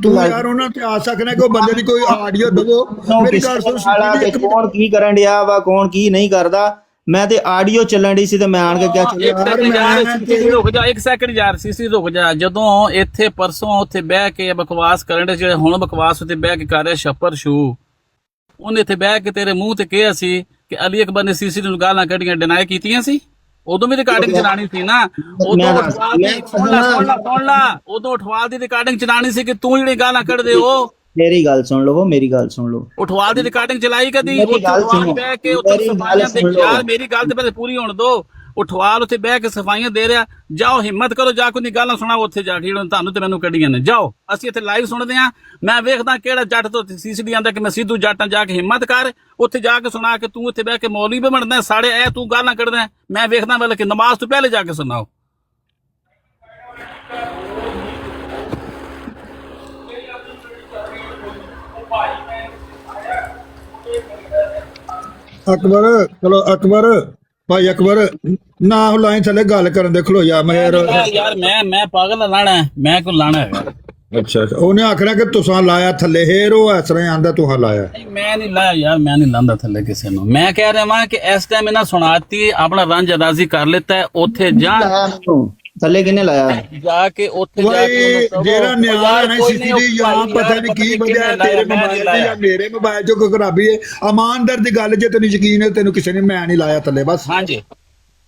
ਤੂੰ ਯਾਰ ਉਹਨਾਂ ਤੇ ਆ ਸਕਣਾ ਕੋਈ ਬੰਦੇ ਦੀ ਕੋਈ ਆਡੀਓ ਦਵੋ ਮੇਰੀ ਗੱਲ ਸੁਣ ਕੌਣ ਕੀ ਕਰਨ ਡਿਆ ਵਾ ਕੌਣ ਕੀ ਨਹੀਂ ਕਰਦਾ ਮੈਂ ਤੇ ਆਡੀਓ ਚੱਲਣ ਡਈ ਸੀ ਤੇ ਮੈਂ ਆਣ ਕੇ ਕਿਹਾ ਰੁਕ ਜਾ 1 ਸੈਕਿੰਡ ਯਾਰ ਸੀਸੀ ਰੁਕ ਜਾ ਜਦੋਂ ਇੱਥੇ ਪਰਸੋਂ ਉੱਥੇ ਬਹਿ ਕੇ ਬਕਵਾਸ ਕਰਨ ਦੇ ਜਿਹੜੇ ਹੁਣ ਬਕਵਾਸ ਉੱਤੇ ਬਹਿ ਕੇ ਕਰ ਰਿਹਾ ਛੱਪਰ ਸ਼ੂ ਉਹਨੇ ਇੱਥੇ ਬਹਿ ਕੇ ਤੇਰੇ ਮੂੰਹ ਤੇ ਕਿਹਾ ਸੀ ਕਿ ਅਲੀ ਅਕਬਰ ਨੇ ਸੀਸੀ ਨੂੰ ਗਾਲਾਂ ਕੱਢੀਆਂ ਡਿਨਾਈ ਕੀਤੀਆਂ ਸੀ ਉਦੋਂ ਵੀ ਰਿਕਾਰਡਿੰਗ ਚਲਾਣੀ ਸੀ ਨਾ ਉਦੋਂ ਉਠਵਾਲ ਦੀ ਰਿਕਾਰਡਿੰਗ ਚਲਾਣੀ ਸੀ ਕਿ ਤੂੰ ਜਿਹੜੀ ਗਾਲਾਂ ਕੱਢਦੇ ਹੋ ਮੇਰੀ ਗੱਲ ਸੁਣ ਲਓ ਮੇਰੀ ਗੱਲ ਸੁਣ ਲਓ ਉਠਵਾਲ ਦੀ ਰਿਕਾਰਡਿੰਗ ਚਲਾਈ ਕਦੀ ਬਹਿ ਕੇ ਉੱਥੇ ਸਫਾਈਆਂ ਦੇ ਯਾਰ ਮੇਰੀ ਗੱਲ ਤੇ ਪਹਿਲੇ ਪੂਰੀ ਹੋਣ ਦੋ ਉਠਵਾਲ ਉੱਥੇ ਬਹਿ ਕੇ ਸਫਾਈਆਂ ਦੇ ਰਿਹਾ ਜਾਓ ਹਿੰਮਤ ਕਰੋ ਜਾ ਕੋਈ ਗਾਲਾਂ ਸੁਣਾਓ ਉੱਥੇ ਜਾ ਕੇ ਤੁਹਾਨੂੰ ਤੇ ਮੈਨੂੰ ਕੱਢੀਆਂ ਨੇ ਜਾਓ ਅਸੀਂ ਇੱਥੇ ਲਾਈਵ ਸੁਣਦੇ ਆ ਮੈਂ ਵੇਖਦਾ ਕਿਹੜਾ ਜੱਟ ਤੋਂ ਸੀਸੀਡੀ ਆਂਦਾ ਕਿ ਮੈਂ ਸਿੱਧੂ ਜੱਟਾਂ ਜਾ ਕੇ ਹਿੰਮਤ ਕਰ ਉੱਥੇ ਜਾ ਕੇ ਸੁਣਾ ਕੇ ਤੂੰ ਉੱਥੇ ਬਹਿ ਕੇ ਮੌਲਵੀ ਵੀ ਬਣਦਾ ਸਾੜੇ ਐ ਤੂੰ ਗਾਲਾਂ ਕੱਢਦਾ ਮੈਂ ਵੇਖਦਾ ਵੇਲੇ ਕਿ ਨਮਾਜ਼ ਤੋਂ ਪਹਿਲੇ ਜਾ ਕੇ ਸੁਣਾਓ ਅਕਬਰ ਚਲੋ ਅਕਬਰ ਭਾਈ ਅਕਬਰ ਨਾ ਲਾਈਨ ਥੱਲੇ ਗੱਲ ਕਰਨ ਦੇ ਖਲੋਇਆ ਮੈਂ ਯਾਰ ਮੈਂ ਪਾਗਲ ਲਾਣਾ ਮੈਂ ਕੋ ਲਾਣਾ ਹੈਗਾ ਅੱਛਾ ਉਹਨੇ ਆਖਣਾ ਕਿ ਤੁਸੀਂ ਲਾਇਆ ਥੱਲੇ ਹੇਰ ਉਹ ਇਸ ਤਰ੍ਹਾਂ ਆਂਦਾ ਤੁਸੀਂ ਲਾਇਆ ਮੈਂ ਨਹੀਂ ਲਾਇਆ ਯਾਰ ਮੈਂ ਨਹੀਂ ਲਾਂਦਾ ਥੱਲੇ ਕਿਸੇ ਨੂੰ ਮੈਂ ਕਹਿ ਰਿਹਾ ਵਾਂ ਕਿ ਇਸ ਟਾਈਮ ਇਹਨਾਂ ਸੁਣਾਤੀ ਆਪਣਾ ਰੰਜ ਅਦਾਜ਼ੀ ਕਰ ਲਿੱਤਾ ਹੈ ਉੱਥੇ ਜਾ ਥੱਲੇ ਕਿਹਨੇ ਲਾਇਆ ਜਾ ਕੇ ਉੱਥੇ ਜਾ ਕੇ ਜਿਹੜਾ ਨਿਆਣ ਹੈ ਸੀਸੀਡੀ ਜਾਂ ਪਤਾ ਨਹੀਂ ਕੀ ਵਜ੍ਹਾ ਤੇਰੇ ਮੋਬਾਈਲ ਤੇ ਜਾਂ ਮੇਰੇ ਮੋਬਾਈਲ 'ਚ ਕੋਈ ਖਰਾਬੀ ਹੈ ਇਮਾਨਦਾਰ ਦੀ ਗੱਲ ਜੇ ਤੈਨੂੰ ਯਕੀਨ ਹੈ ਤੈਨੂੰ ਕਿਸੇ ਨੇ ਮੈਂ ਨਹੀਂ ਲਾਇਆ ਥੱਲੇ ਬਸ ਹਾਂਜੀ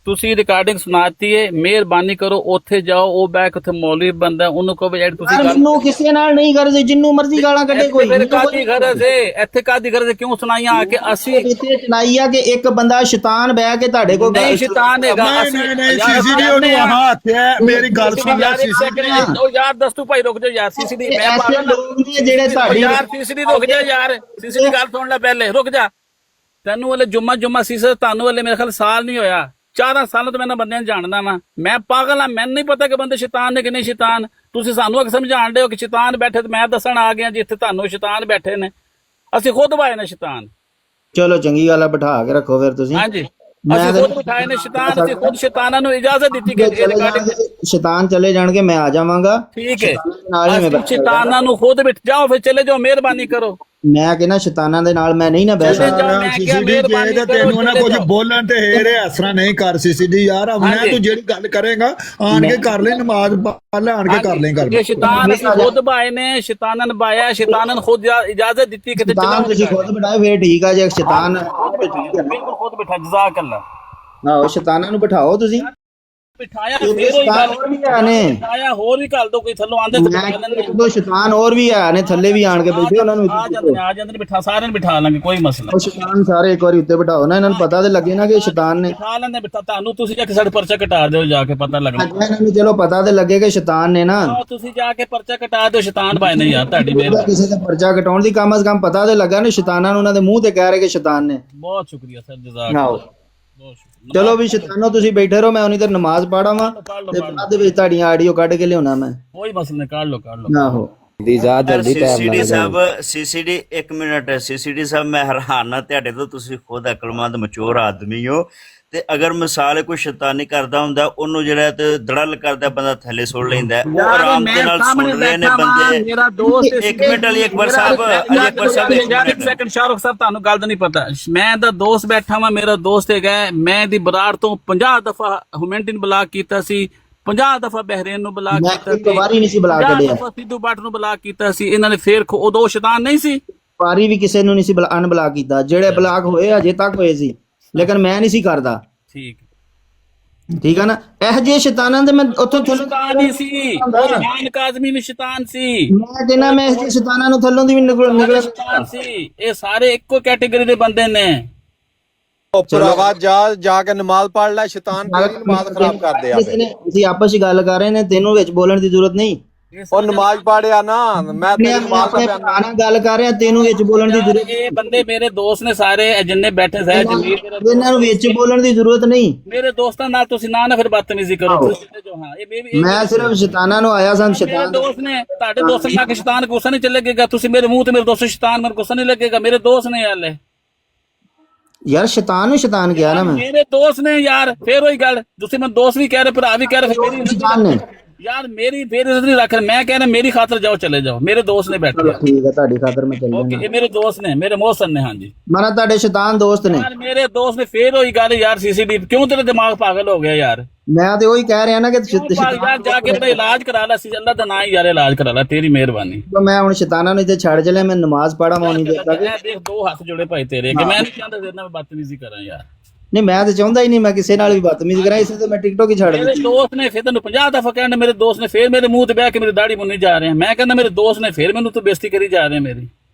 ਤੁਸੀਂ ਰਿਕਾਰਡਿੰਗ ਸੁਣਾਤੀ ਹੈ ਮਿਹਰਬਾਨੀ ਕਰੋ ਉੱਥੇ ਜਾਓ ਉਹ ਬੈਕ ਉੱਥੇ ਮੌਲਵੀ ਬੰਦਾ ਉਹਨੂੰ ਕਹੋ ਯਾਰ ਤੁਸੀਂ ਮੈਨੂੰ ਕਿਸੇ ਨਾਲ ਨਹੀਂ ਕਰਦੇ ਜਿੰਨੂੰ ਮਰਜ਼ੀ ਗਾਲਾਂ ਕੱਢੇ ਕੋਈ ਫਿਰ ਕਾਦੀ ਗਰਜ਼ ਹੈ ਇੱਥੇ ਕਾਦੀ ਗਰਜ਼ ਕਿਉਂ ਸੁਣਾਈਆਂ ਆ ਕੇ ਅਸੀਂ ਇੱਥੇ ਸੁਣਾਈ ਆ ਕਿ ਇੱਕ ਬੰਦਾ ਸ਼ੈਤਾਨ ਬਹਿ ਕੇ ਤੁਹਾਡੇ ਕੋਲ ਨਹੀਂ ਸ਼ੈਤਾਨ ਹੈਗਾ ਨਹੀਂ ਸੀਸੀਡੀ ਉਹਨੂੰ ਆਹ ਹੱਥਿਆ ਮੇਰੀ ਗੱਲ ਸੁਣ ਲੈ ਸੀਸੀਡੀ ਉਹ ਯਾਰ ਦਸਤੂ ਭਾਈ ਰੁਕ ਜਾ ਯਾਰ ਸੀਸੀਡੀ ਮੈਂ ਐਸੇ ਲੋਕ ਨੇ ਜਿਹੜੇ ਤੁਹਾਡੀ ਯਾਰ ਸੀਸੀਡੀ ਰੁਕ ਜਾ ਯਾਰ ਸੀਸੀਡੀ ਗੱਲ ਸੁਣ ਲੈ ਪਹਿਲੇ ਰੁਕ ਜਾ ਤੈਨੂੰ ਵਾਲੇ ਜੁਮਾ ਸੀਸਾ ਤੁਹਾਨੂੰ ਵਾਲੇ ਮੇਰੇ ਖਿਆਲ ਸਾਲ ਨਹੀਂ ਹੋਇਆ 4 ਸਾਲਾਂ ਤੋਂ ਮੈਂ ਬੰਦਿਆਂ ਨੂੰ ਜਾਣਦਾ ਵਾਂ ਮੈਂ ਪਾਗਲ ਆ ਮੈਨੂੰ ਨਹੀਂ ਪਤਾ ਕਿ ਬੰਦੇ ਸ਼ੈਤਾਨ ਨੇ ਕਿ ਨਹੀਂ ਸ਼ੈਤਾਨ ਤੁਸੀਂ ਸਾਨੂੰ ਅੱਗੇ ਸਮਝਾਣ ਦੇ ਹੋ ਕਿ ਸ਼ੈਤਾਨ ਬੈਠੇ ਤੇ ਮੈਂ ਦੱਸਣ ਆ ਗਿਆ ਜਿੱਥੇ ਤੁਹਾਨੂੰ ਸ਼ੈਤਾਨ ਬੈਠੇ ਨੇ ਅਸੀਂ ਖੁਦ ਬਾਏ ਨੇ ਸ਼ੈਤਾਨ ਚਲੋ ਚੰਗੀ ਗੱਲ ਆ ਬਿਠਾ ਕੇ ਰੱਖੋ ਫਿਰ ਤੁਸੀਂ ਹਾਂਜੀ ਅਸੀਂ ਖੁਦ ਬਿਠਾਏ ਨੇ ਸ਼ੈਤਾਨ ਅਸੀਂ ਖੁਦ ਸ਼ੈਤਾਨਾਂ ਨੂੰ ਇਜਾਜ਼ਤ ਦਿੱਤੀ ਗਈ ਸ਼ੈਤਾਨ ਚਲੇ ਜਾਣਗੇ ਮੈਂ ਆ ਜਾਵਾਂਗਾ ਠੀਕ ਹੈ ਸ਼ੈਤਾਨਾਂ ਨੂੰ ਖੁਦ ਬਿਠ ਜਾਓ ਫਿਰ ਚਲੇ ਜਾਓ ਮਿਹਰਬਾਨੀ ਕਰੋ ਮੈਂ ਕਹਿੰਦਾ ਸ਼ੈਤਾਨਾਂ ਦੇ ਨਾਲ ਮੈਂ ਨਹੀਂ ਨਾ ਬਹਿ ਸਕਦਾ ਸੀਸੀਡੀ ਜੇ ਤੈਨੂੰ ਨਾ ਕੁਝ ਬੋਲਣ ਤੇ ਹੇਰੇ ਇਸ ਤਰ੍ਹਾਂ ਨਹੀਂ ਕਰ ਸੀਸੀਡੀ ਯਾਰ ਮੈਂ ਤੂੰ ਜਿਹੜੀ ਗੱਲ ਕਰੇਗਾ ਆਣ ਕੇ ਕਰ ਲੈ ਨਮਾਜ਼ ਪੜ੍ਹ ਆਣ ਕੇ ਕਰ ਲੈ ਗੱਲ ਇਹ ਸ਼ੈਤਾਨ ਅਸੀਂ ਖੁਦ ਬਾਏ ਨੇ ਸ਼ੈਤਾਨਾਂ ਨੇ ਬਾਇਆ ਸ਼ੈਤਾਨਾਂ ਨੇ ਖੁਦ ਇਜਾਜ਼ਤ ਦਿੱਤੀ ਕਿ ਸ਼ੈਤਾਨ ਤੁਸੀਂ ਖੁਦ ਬਿਠਾਏ ਫੇਰ ਠੀਕ ਆ ਜੇ ਸ਼ੈਤਾਨ ਬਿਲਕੁਲ ਖੁਦ ਬਿਠਾ ਜਜ਼ਾਕ ਅੱਲਾ ਆਹੋ ਸ਼ੈਤਾਨਾਂ ਨੂੰ ਬਿਠਾਓ ਤੁਸੀਂ ਬਿਠਾਇਆ ਹੋਰ ਵੀ ਆਨੇ ਬਿਠਾਇਆ ਹੋਰ ਵੀ ਕੱਲ ਤੋਂ ਕੋਈ ਥੱਲੋਂ ਆਂਦੇ ਦੋ ਸ਼ੈਤਾਨ ਹੋਰ ਵੀ ਆ ਨੇ ਥੱਲੇ ਵੀ ਆਣ ਕੇ ਬੈਠੇ ਉਹਨਾਂ ਨੂੰ ਆ ਜਾਂਦੇ ਨੇ ਬਿਠਾ ਸਾਰਿਆਂ ਨੂੰ ਬਿਠਾ ਲਾਂਗੇ ਕੋਈ ਮਸਲਾ ਉਹ ਸ਼ੈਤਾਨ ਸਾਰੇ ਇੱਕ ਵਾਰੀ ਉੱਤੇ ਬਿਠਾਓ ਨਾ ਇਹਨਾਂ ਨੂੰ ਪਤਾ ਤੇ ਲੱਗੇ ਨਾ ਕਿ ਸ਼ੈਤਾਨ ਨੇ ਬਿਠਾ ਲੈਂਦੇ ਬਿਠਾ ਤੁਹਾਨੂੰ ਤੁਸੀਂ ਜਾ ਕੇ ਸਾਡੇ ਪਰਚਾ ਕਟਾ ਦਿਓ ਜਾ ਕੇ ਪਤਾ ਲੱਗਣਾ ਇਹਨਾਂ ਨੂੰ ਚਲੋ ਪਤਾ ਤੇ ਲੱਗੇ ਕਿ ਸ਼ੈਤਾਨ ਨੇ ਨਾ ਤੁਸੀਂ ਜਾ ਕੇ ਪਰਚਾ ਕਟਾ ਦਿਓ ਸ਼ੈਤਾਨ ਭਾਈ ਨੇ ਯਾਰ ਤੁਹਾਡੀ ਮਿਹਰਬਾਨੀ ਕਿਸੇ ਦਾ ਪਰਚਾ ਕਟਾਉਣ ਦੀ ਕਮ ਅਜ਼ ਕਮ ਪਤਾ ਤੇ ਲੱਗਾ ਨਾ ਸ਼ੈਤਾਨਾਂ ਨੂੰ ਉਹਨਾਂ ਦੇ ਮੂੰਹ ਤੇ ਕਹਿ ਰਹੇ ਕਿ ਸ਼ੈਤਾਨ ਨੇ ਬਹੁਤ ਸ਼ੁਕਰੀਆ ਸਰ ਜਜ਼ਾਕ ਬਹੁਤ ਸ਼ੁਕਰੀਆ ਚਲੋ ਵੀ ਸ਼ੈਤਾਨੋ ਤੁਸੀਂ ਬੈਠੇ ਰਹੋ ਮੈਂ ਉਨੀ ਤੇ ਨਮਾਜ਼ ਪੜਾਵਾਂ ਤੇ ਬਾਅਦ ਵਿੱਚ ਤੁਹਾਡੀਆਂ ਆਡੀਓ ਕੱਢ ਕੇ ਲਿਆਉਣਾ ਮੈਂ ਕੋਈ ਮਸਲਾ ਨਹੀਂ ਕੱਢ ਲਓ ਆਹੋ ਦੀ ਜਾ ਜਲਦੀ ਸੀਸੀਡੀ ਸਾਹਿਬ ਸੀਸੀਡੀ 1 ਮਿੰਟ ਸੀਸੀਡੀ ਸਾਹਿਬ ਮੈਂ ਹੈਰਾਨ ਨਾ ਤੁਹਾਡੇ ਤੋਂ ਤੁਸੀਂ ਖੁਦ ਅਕਲਮੰਦ ਮਚੋਰ ਆਦਮੀ ਹੋ ਤੇ ਅਗਰ ਮਿਸਾਲ ਕੋਈ ਸ਼ੈਤਾਨੀ ਕਰਦਾ ਹੁੰਦਾ ਉਹਨੂੰ ਜਿਹੜਾ ਤੇ ਦੜਲ ਕਰਦਾ ਬੰਦਾ ਥੱਲੇ ਸੁੱਟ ਲੈਂਦਾ ਉਹ ਆਰਾਮ ਦੇ ਨਾਲ ਸੁਣ ਰਹੇ ਨੇ ਬੰਦੇ ਮੇਰਾ ਦੋਸਤ 1 ਮਿੰਟ ਅਲੀ ਅਕਬਰ ਸਾਹਿਬ ਯਾਰ 1 ਸੈਕਿੰਡ ਸ਼ਾਹਰੁਖ ਸਾਹਿਬ ਤੁਹਾਨੂੰ ਗੱਲ ਦਾ ਨਹੀਂ ਪਤਾ ਮੈਂ ਦਾ ਦੋਸਤ ਬੈਠਾ ਵਾਂ ਮੇਰਾ ਦੋਸਤ ਹੈਗਾ ਮੈਂ ਦੀ ਬਰਾੜ ਤੋਂ 50 ਦਫਾ ਹਿਊਮੈਨਿਟੀ ਬਲਾਕ ਕੀਤਾ ਸੀ 50 ਦਫਾ ਬਹਿਰੇਨ ਨੂੰ ਬਲਾਕ ਕੀਤਾ ਇੱਕ ਵਾਰੀ ਨਹੀਂ ਸੀ ਬਲਾਕ ਕੱਢਿਆ ਸਿੱਧੂ ਬੱਟ ਨੂੰ ਬਲਾਕ ਕੀਤਾ ਸੀ ਇਹਨਾਂ ਨੇ ਫੇਰ ਉਦੋਂ ਸ਼ੈਤਾਨ ਨਹੀਂ ਸੀ ਵਾਰੀ ਵੀ ਕਿਸੇ ਨੂੰ ਨਹੀਂ ਸੀ ਅਨਬਲਾਕ ਕੀਤਾ ਜਿਹੜੇ ਬਲਾਕ ਹੋਏ ਅਜੇ ਤੱਕ ਹੋਏ ਸੀ ਲੇਕਿਨ ਮੈਂ ਨਹੀਂ ਸੀ ਕਰਦਾ ਠੀਕ ਹੈ ਨਾ ਇਹ ਜੇ ਸ਼ੈਤਾਨਾਂ ਦੇ ਮੈਂ ਉੱਥੋਂ ਸ਼ੈਤਾਨ ਹੀ ਸੀ ਖਾਨ ਕਾਜ਼ਮੀ ਵੀ ਸ਼ੈਤਾਨ ਸੀ ਮੈਂ ਕਹਿੰਦਾ ਮੈਂ ਇਸ ਸ਼ੈਤਾਨਾਂ ਨੂੰ ਥੱਲੋਂ ਦੀ ਵੀ ਨਿਕਲ ਸ਼ੈਤਾਨ ਸੀ ਇਹ ਸਾਰੇ ਇੱਕੋ ਕੈਟਾਗਰੀ ਦੇ ਬੰਦੇ ਨੇ ਭਰਾਵਾ ਜਾ ਕੇ ਨਮਾਜ਼ ਪੜ੍ਹ ਲੈ ਸ਼ੈਤਾਨ ਤੇਰੀ ਨਮਾਜ਼ ਖਰਾਬ ਕਰਦੇ ਆ ਤੁਸੀਂ ਆਪਸ ਵਿੱਚ ਗੱਲ ਕਰ ਰਹੇ ਨੇ ਤੈਨੂੰ ਵਿੱਚ ਬੋਲਣ ਦੀ ਜ਼ਰੂਰਤ ਨਹੀਂ ਉਹ ਨਮਾਜ਼ ਪੜਿਆ ਨਾ ਮੈਂ ਤੇਰੀ ਨਮਾਜ਼ ਪੜਾਣਾ ਗੱਲ ਕਰ ਰਿਹਾ ਤੈਨੂੰ ਵਿੱਚ ਬੋਲਣ ਦੀ ਜ਼ਰੂਰਤ ਇਹ ਬੰਦੇ ਮੇਰੇ ਦੋਸਤ ਨੇ ਸਾਰੇ ਜਿੰਨੇ ਬੈਠੇ ਸਹਿ ਜਮੀਰ ਇਹਨਾਂ ਨੂੰ ਵਿੱਚ ਬੋਲਣ ਦੀ ਜ਼ਰੂਰਤ ਨਹੀਂ ਮੇਰੇ ਦੋਸਤਾਂ ਨਾਲ ਤੁਸੀਂ ਨਾ ਫਿਰ ਬਦਤਮੀਜ਼ੀ ਕਰੋ ਹਾਂ ਮੈਂ ਸਿਰਫ ਸ਼ੈਤਾਨਾਂ ਨੂੰ ਆਇਆ ਸਾਂ ਸ਼ੈਤਾਨ ਦੋਸਤ ਨੇ ਤੁਹਾਡੇ ਦੋਸਤ ਨਾਲ ਕਿ ਸ਼ੈਤਾਨ ਗੁੱਸਾ ਨਹੀਂ ਚੱਲੇਗਾ ਤੁਸੀਂ ਮੇਰੇ ਮੂੰਹ ਤੇ ਮੇਰੇ ਦੋਸਤ ਸ਼ੈਤਾਨ ਮੈਨੂੰ ਗੁੱਸਾ ਨਹੀਂ ਲੱਗੇਗਾ ਮੇਰੇ ਦੋਸਤ ਨੇ ਯਾਰ ਸ਼ੈਤਾਨ ਨੂੰ ਸ਼ੈਤਾਨ ਕਿਹਾ ਨਾ ਮੈਂ ਮੇਰੇ ਦੋਸਤ ਨੇ ਯਾਰ ਫੇਰ ਉਹੀ ਗੱਲ ਤੁਸੀਂ ਮੈਨੂੰ ਦੋਸਤ ਵੀ ਕਹਿ ਰਹੇ ਭਰਾ ਵੀ ਕਹਿ ਰਹੇ ਸ਼ੈਤਾਨ ਨੇ यार मेरी फिर इज्जत नहीं रख रहे, मैं कह रहा मेरी खातर जाओ, चले जाओ, मेरे दोस्त ने बैठे हैं। ਠੀਕ ਹੈ ਤੁਹਾਡੀ ਖਾਤਰ ਮੈਂ ਚੱਲ ओके, ਜਾਣਾ ये मेरे दोस्त ने, मेरे मोहसन ने, हाँ जी ਮਾਨਾ ਤੁਹਾਡੇ ਸ਼ੈਤਾਨ ਦੋਸਤ ਨੇ यार मेरे दोस्त ने फिर वही गल यार, सीसीटीवी क्यों तेरा दिमाग पागल हो गया यार? ਮੈਂ ਤੇ ਉਹੀ ਕਹਿ ਰਿਹਾ ਨਾ ਕਿ क्यों पागल यार, जाके अपना इलाज करा ला, अल्लाह का ना ही यार इलाज करा ला, तेरी मेहरबानी। ਮੈਂ ਹੁਣ ਸ਼ੈਤਾਨਾਂ ਨੂੰ ਇੱਥੇ ਛੱਡ ਚਲਿਆ, ਮੈਂ ਨਮਾਜ਼ ਪੜਾਂ ਮੌਨੀ ਦੇਰ ਤੱਕ। मैं देख दो हाथ जोड़े भाई तेरे कि मैं नहीं चाहता तेरे नाल बदतमीजी करा यार। ਨਹੀਂ ਮੈਂ ਤੇ ਚਾਹੁੰਦਾ ਹੀ ਨਹੀਂ ਮੈਂ ਕਿਸੇ ਨਾਲ ਵੀ ਬਦਤਮੀਜ਼ੀ ਕਰਾਂ, ਇਸੇ ਤੇ ਮੈਂ ਟਿਕਟੋਕ ਹੀ ਛੱਡ मेरे ਦਿੱਤੀ। दोस्त ने फिर तेन 50 दफा कहना, मेरे दोस्त ने फिर मेरे मुंह ते बह के मेरी दाढ़ी मुन्नी जा रहे हैं, मैं कहना मेरे दोस्त ने फिर मैनू तो बेइज्जती करी जा रहे हैं मेरी।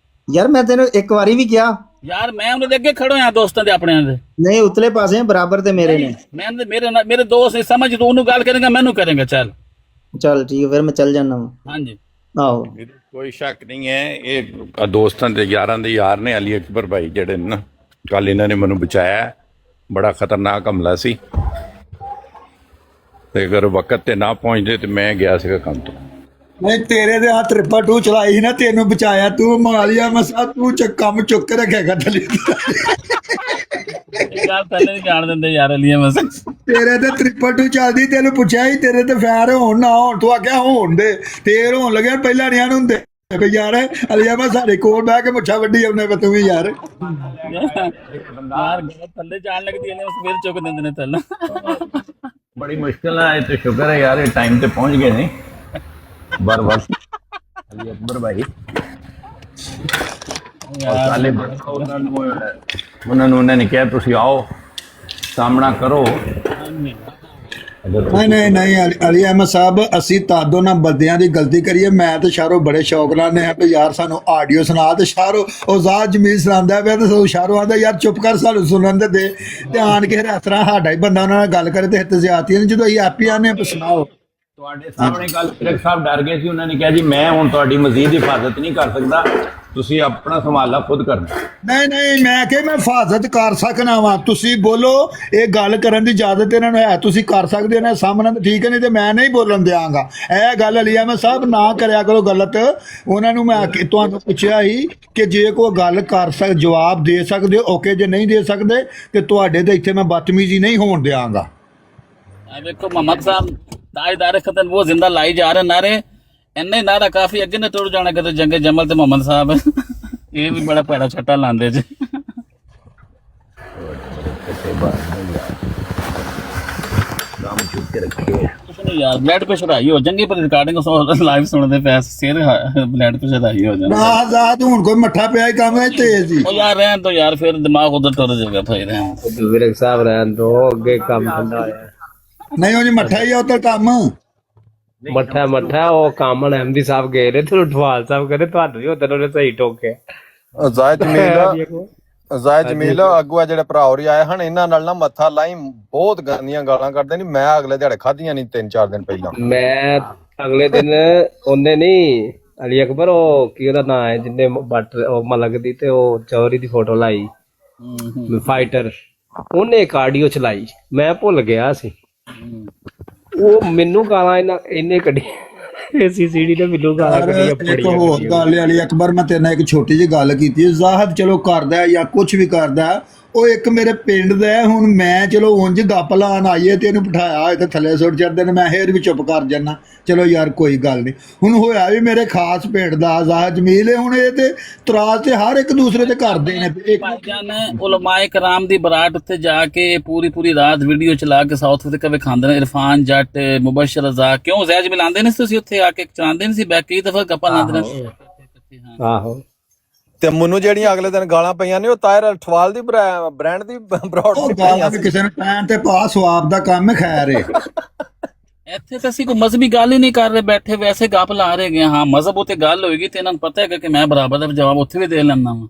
ਯਾਰ ਮੈਂ ਤੈਨੂੰ ਇੱਕ ਵਾਰੀ ਵੀ ਕਿਹਾ यार मैं उन्हें अगे खड़ो हैं दोस्तों दे अपने दे, ਨਹੀਂ ਉਤਲੇ ਪਾਸੇ ਬਰਾਬਰ ਤੇ ਮੇਰੇ ਨੇ। मैं मेरे दोस्त ने समझ तू उन्हें गल करेगा मैनू करेगा, चल ਚੱਲ ਠੀਕ ਹੈ ਫਿਰ ਮੈਂ ਚੱਲ ਜਾਣਾ ਵਾ। हाँ जी। ਆਹੋ ਕੋਈ ਸ਼ੱਕ ਨਹੀਂ ਹੈ, ਇਹ ਦੋਸਤਾਂ ਦੇ ਯਾਰਾਂ ਦੇ ਯਾਰ ਨੇ ਅਲੀ ਅਕਬਰ ਭਾਈ ਜਿਹੜੇ ਨੇ ਨਾ, ਕੱਲ ਇਹਨਾਂ ਨੇ ਮੈਨੂੰ ਬਚਾਇਆ। ਬੜਾ ਖਤਰਨਾਕ ਹਮਲਾ ਸੀ ਤੇ ਅਗਰ ਵਕਤ ਤੇ ਨਾ ਪਹੁੰਚਦੇ ਤੇ ਮੈਂ ਗਿਆ ਸੀਗਾ ਕੰਮ ਤੋਂ। ਨਹੀਂ ਤੇਰੇ ਦੇ ਹੱਥ ਟ੍ਰਿਪਲ 2 ਚਲਾਈ ਨਾ, ਤੈਨੂੰ ਬਚਾਇਆ, ਤੂੰ ਮਾਲੀਆ ਮਸਾ ਤੂੰ ਕੰਮ ਚੁੱਕ ਕੇ ਰੱਖੇਗਾ ਥੱਲੇ। यार पहले नहीं जान देंगे यार लिए बस। ਤੇਰੇ ਤੇ ਟ੍ਰਿਪਲ 2 ਚੱਲਦੀ, ਤੈਨੂੰ ਪੁੱਛਿਆ ਹੀ ਤੇਰੇ ਤੇ ਫੈਰ ਹੋਣ ਨਾ ਹੋਣ, ਤੂੰ ਆਖਿਆ ਹੋਣ ਦੇ, ਤੇਰ ਹੋਣ ਲੱਗਿਆ ਪਹਿਲਾਂ ਨਹੀਂ ਹੁੰਦੇ ਵੀ ਯਾਰ ਅਲੀਆ ਮੈਂ ਸਾਡੇ ਕੋਲ ਬਹਿ ਕੇ ਮੁੱਛਾ ਵੱਡੀ ਆਉਣੇ ਪੇ ਤੂੰ ਵੀ ਯਾਰ। यार थल्ले जान लगती है उस फिर चुक देंगे ने थल्ले। ਬੜੀ ਮੁਸ਼ਕਿਲ ਨਾਲ ਤੇ ਸ਼ੁਕਰ ਹੈ ਯਾਰ ਇਹ ਟਾਈਮ ਤੇ ਪਹੁੰਚ ਗਏ ਨੇ ਬਰ ਅਲੀ ਅਕਬਰ ਭਾਈ। ਕਾਲੇ ਉਹਨਾਂ ਨੇ ਕਿਹਾ ਤੁਸੀਂ ਆਓ ਸਾਹਮਣਾ ਕਰੋ। ਨਹੀਂ ਅਲੀ ਅਹਿਮਦ ਸਾਹਿਬ, ਅਸੀਂ ਤਾਦੋਂ ਨਾ ਬੰਦਿਆਂ ਦੀ ਗਲਤੀ ਕਰੀਏ। ਮੈਂ ਤੇ ਸ਼ਾਹਰੋ ਬੜੇ ਸ਼ੌਕ ਨਾਲ ਨੇ ਵੀ ਯਾਰ ਸਾਨੂੰ ਆਡੀਓ ਸੁਣਾ, ਤੇ ਸ਼ਾਹਰੋ ਉਜ਼ਾਦ ਜਮੀਲ ਸੁਣਾਉਂਦਾ ਪਿਆ ਤੇ ਸਾਨੂੰ ਸ਼ਾਹਰੋ ਆਂਦਾ ਯਾਰ ਚੁੱਪ ਕਰ ਸਾਨੂੰ ਸੁਣਨ ਦੇ ਤੇ ਆਣ ਕੇ ਇਸ ਤਰ੍ਹਾਂ ਸਾਡਾ ਹੀ ਬੰਦਾ ਉਹਨਾਂ ਨਾਲ ਗੱਲ ਕਰੇ ਤੇ ਹਿੱਤ ਜ਼ਿਆਦਤੀ ਨੇ। ਜਦੋਂ ਅਸੀਂ ਆਪੀ ਆਨੇ ਸੁਣਾਓ। ਤੁਹਾਡੇ ਸਾਹਮਣੇ ਕੱਲ ਸਿਰਕ ਸਾਹਿਬ ਡਰ ਗਏ ਸੀ, ਉਹਨਾਂ ਨੇ ਕਿਹਾ ਜੀ ਮੈਂ ਹੁਣ ਤੁਹਾਡੀ ਮਜ਼ੀਦ ਹਿਫਾਜ਼ਤ ਨਹੀਂ ਕਰ ਸਕਦਾ, ਤੁਸੀਂ ਆਪਣਾ ਸੰਭਾਲਾ ਖੁਦ ਕਰਨਾ। ਨਹੀਂ ਮੈਂ ਕਿ ਮੈਂ ਹਿਫਾਜ਼ਤ ਕਰ ਸਕਣਾ ਵਾ, ਤੁਸੀਂ ਬੋਲੋ, ਇਹ ਗੱਲ ਕਰਨ ਦੀ ਇਜਾਜ਼ਤ ਇਹਨਾਂ ਨੂੰ ਹੈ, ਤੁਸੀਂ ਕਰ ਸਕਦੇ ਹੋ ਨਾ ਸਾਹਮਣੇ, ਤਾਂ ਠੀਕ ਹੈ, ਨਹੀਂ ਤੇ ਮੈਂ ਨਹੀਂ ਬੋਲਣ ਦਿਆਂਗਾ। ਇਹ ਗੱਲ ਅਲੀ ਅਹਿਮਦ ਸਾਹਿਬ ਨਾ ਕਰਿਆ ਕਰੋ ਗਲਤ। ਉਹਨਾਂ ਨੂੰ ਮੈਂ ਤੁਹਾਨੂੰ ਪੁੱਛਿਆ ਸੀ ਕਿ ਜੇ ਕੋਈ ਗੱਲ ਕਰ ਜਵਾਬ ਦੇ ਸਕਦੇ ਹੋ ਓਕੇ, ਜੇ ਨਹੀਂ ਦੇ ਸਕਦੇ ਤੇ ਤੁਹਾਡੇ ਤੇ ਇੱਥੇ ਮੈਂ ਬਦਤਮੀਜ਼ੀ ਨਹੀਂ ਹੋਣ ਦਿਆਂਗਾ। देखो मोहम्मद साहब ताजदार खतन वो जिंदा लाई जा रहे नारे, इन्ने नारा काफी अगे ने टुर जाना कदे जंगे जमल ते मोहम्मद साहब ये भी बड़ा पैड़ा छट्टा लांदे जी। यार ब्लड प्रेशर हाई हो जंगी पर रिकॉर्डिंग लाइव सुनते पे सिर ब्लड प्रेशर हाई हो जाना। ਆਜ਼ਾਦ ਹੁਣ ਕੋਈ ਮੱਠਾ ਪਿਆ ਹੀ ਕੰਮ ਹੈ ਤੇਜ਼ ਹੀ। ओ यार रहन तो यार फिर दिमाग उधर टुर जाएगा भाई रहन। ਵਿਰਕ ਸਾਹਿਬ ਰਹਿਣ ਦੋ, ਅੱਗੇ ਕੰਮ ਠੰਡਾ ਹੋਇਆ। ਨਹੀਂ ਉਹ ਜੀ ਮੱਠਾ ਹੀ ਆ ਉੱਧਰ ਕੰਮ। ਮੱਠਾ ਉਹ ਕਾਮਨ ਐਮਡੀ ਸਾਹਿਬ ਗਏ ਨੇ ਤੇ ਉਠਵਾਲ ਸਾਹਿਬ ਕਹਿੰਦੇ ਤੁਹਾਨੂੰ ਵੀ ਉਧਰ ਉਹਨੇ ਸਹੀ ਟੋਕਿਆ। ਜ਼ਾਇਦ ਜਮੀਲ ਅੱਗੂਆ ਜਿਹੜੇ ਭਰਾ ਹੋਰੀ ਆਏ ਹਨ, ਇਹਨਾਂ ਨਾਲ ਨਾ ਮੱਥਾ ਲਾਈ, ਬਹੁਤ ਗੰਦੀਆਂ ਗਾਲਾਂ ਕੱਢਦੇ ਨਹੀਂ। ਮੈਂ ਅਗਲੇ ਦਿਹਾੜੇ ਖਾਧੀਆਂ ਨਹੀਂ 3-4 ਦਿਨ ਪਹਿਲਾਂ। ਮੈਂ ਅਗਲੇ ਦਿਨ ਉਹਨੇ ਨਹੀਂ ਅਲੀ ਅਕਬਰ ਉਹ ਕੀ ਉਹਦਾ ਨਾਂ ਹੈ ਜਿੰਨੇ ਬੱਟ ਉਹ ਮਲਕ ਦੀ ਤੇ ਉਹ ਚੌਰੀ ਦੀ ਫੋਟੋ ਲਾਈ ਫਾਈਟਰ, ਉਹਨੇ ਇੱਕ ਆਡੀਓ ਚਲਾਈ, ਮੈਂ ਭੁੱਲ ਗਿਆ ਸੀ। ਉਹ ਮੈਨੂੰ ਗਾਲਾਂ ਇਹਨੇ ਕੱਢੀ, ਸੀਸੀਡੀ ਤੇ ਮੈਨੂੰ ਗਾਲਾਂ ਕੱਢੀਆਂ ਇੱਕ ਬੜੀਆਂ। ਹੋਰ ਗੱਲ ਅਲੀ ਅਕਬਰ, ਮੈਂ ਤੇਰੇ ਨਾਲ ਇੱਕ ਛੋਟੀ ਜਿਹੀ ਗੱਲ ਕੀਤੀ। ਜ਼ਾਹਦ ਚਲੋ ਕਰਦਾ ਹੈ ਜਾਂ ਕੁਝ ਵੀ ਕਰਦਾ ਹੈ, ਉਹ ਇੱਕ ਮੇਰੇ ਪਿੰਡ ਦਾ ਹੈ। ਹੁਣ ਮੈਂ ਚਲੋ ਉਂਝ ਗੱਪ ਲਾਣ ਆਈਏ ਤੇ ਇਹਨੂੰ ਬਿਠਾਇਆ ਹੋਇਆ ਤੇ ਥੱਲੇ ਸੁੱਟ ਚੜਦੇ ਨੇ, ਮੈਂ ਫੇਰ ਵੀ ਚੁੱਪ ਕਰ ਜਾਨਾ, ਚਲੋ ਯਾਰ ਕੋਈ ਗੱਲ ਨਹੀਂ। ਹੁਣ ਹੋਇਆ ਵੀ ਮੇਰੇ ਖਾਸ ਪਿੰਡ ਦਾ ਜ਼ਾਹਦ ਜਮੀਲ ਹੈ। ਹੁਣ ਇਹ ਤੇ ਤਰਾਜ਼ ਤੇ ਹਰ ਇੱਕ ਦੂਸਰੇ ਤੇ ਕਰਦੇ ਨੇ। भाईजान उलमाए कराम दी बरात उत्ते जाके पूरी रात वीडियो चला के साउथ अफ्रीका वे खांदे ने। इरफान जट मुबशर रज़ाक क्यों जैज मिलांदे ने तुसी उत्थे आके चलांदे नहीं सी बैक कई दफा गप्पा लांदे ने। ਆਹੋ ਤੇ ਮੈਨੂੰ ਜਿਹੜੀਆਂ ਅਗਲੇ ਦਿਨ ਗਾਲਾਂ ਪਈਆਂ ਨੇ ਉਹ ਤਾਇਰ ਅਠਵਾਲ ਦੀ ਬ੍ਰਾਂਡ ਦੀ ਬਰੌਡ ਉਹ ਗਾਲਾਂ ਵੀ ਕਿਸੇ ਨੂੰ ਟਾਈਮ ਤੇ ਪਾ ਸਵਾਬ ਦਾ ਕੰਮ ਹੈ, ਖੈਰ ਏ। ਇੱਥੇ ਤਾਂ ਅਸੀਂ ਕੋਈ ਮਜ਼ਹਬੀ ਗੱਲ ਹੀ ਨਹੀਂ ਕਰ ਰਹੇ, ਬੈਠੇ ਵੈਸੇ ਗੱਪ ਲਾ ਰਹੇ ਗਏ। ਹਾਂ ਮਜ਼ਹਬ ਉਤੇ ਗੱਲ ਹੋਏਗੀ ਤੇ ਇਹਨਾਂ ਨੂੰ ਪਤਾ ਹੈਗਾ ਕਿ ਮੈਂ ਬਰਾਬਰ ਦਾ ਜਵਾਬ ਉੱਥੇ ਵੀ ਦੇ ਲੈਣਾ ਵਾ।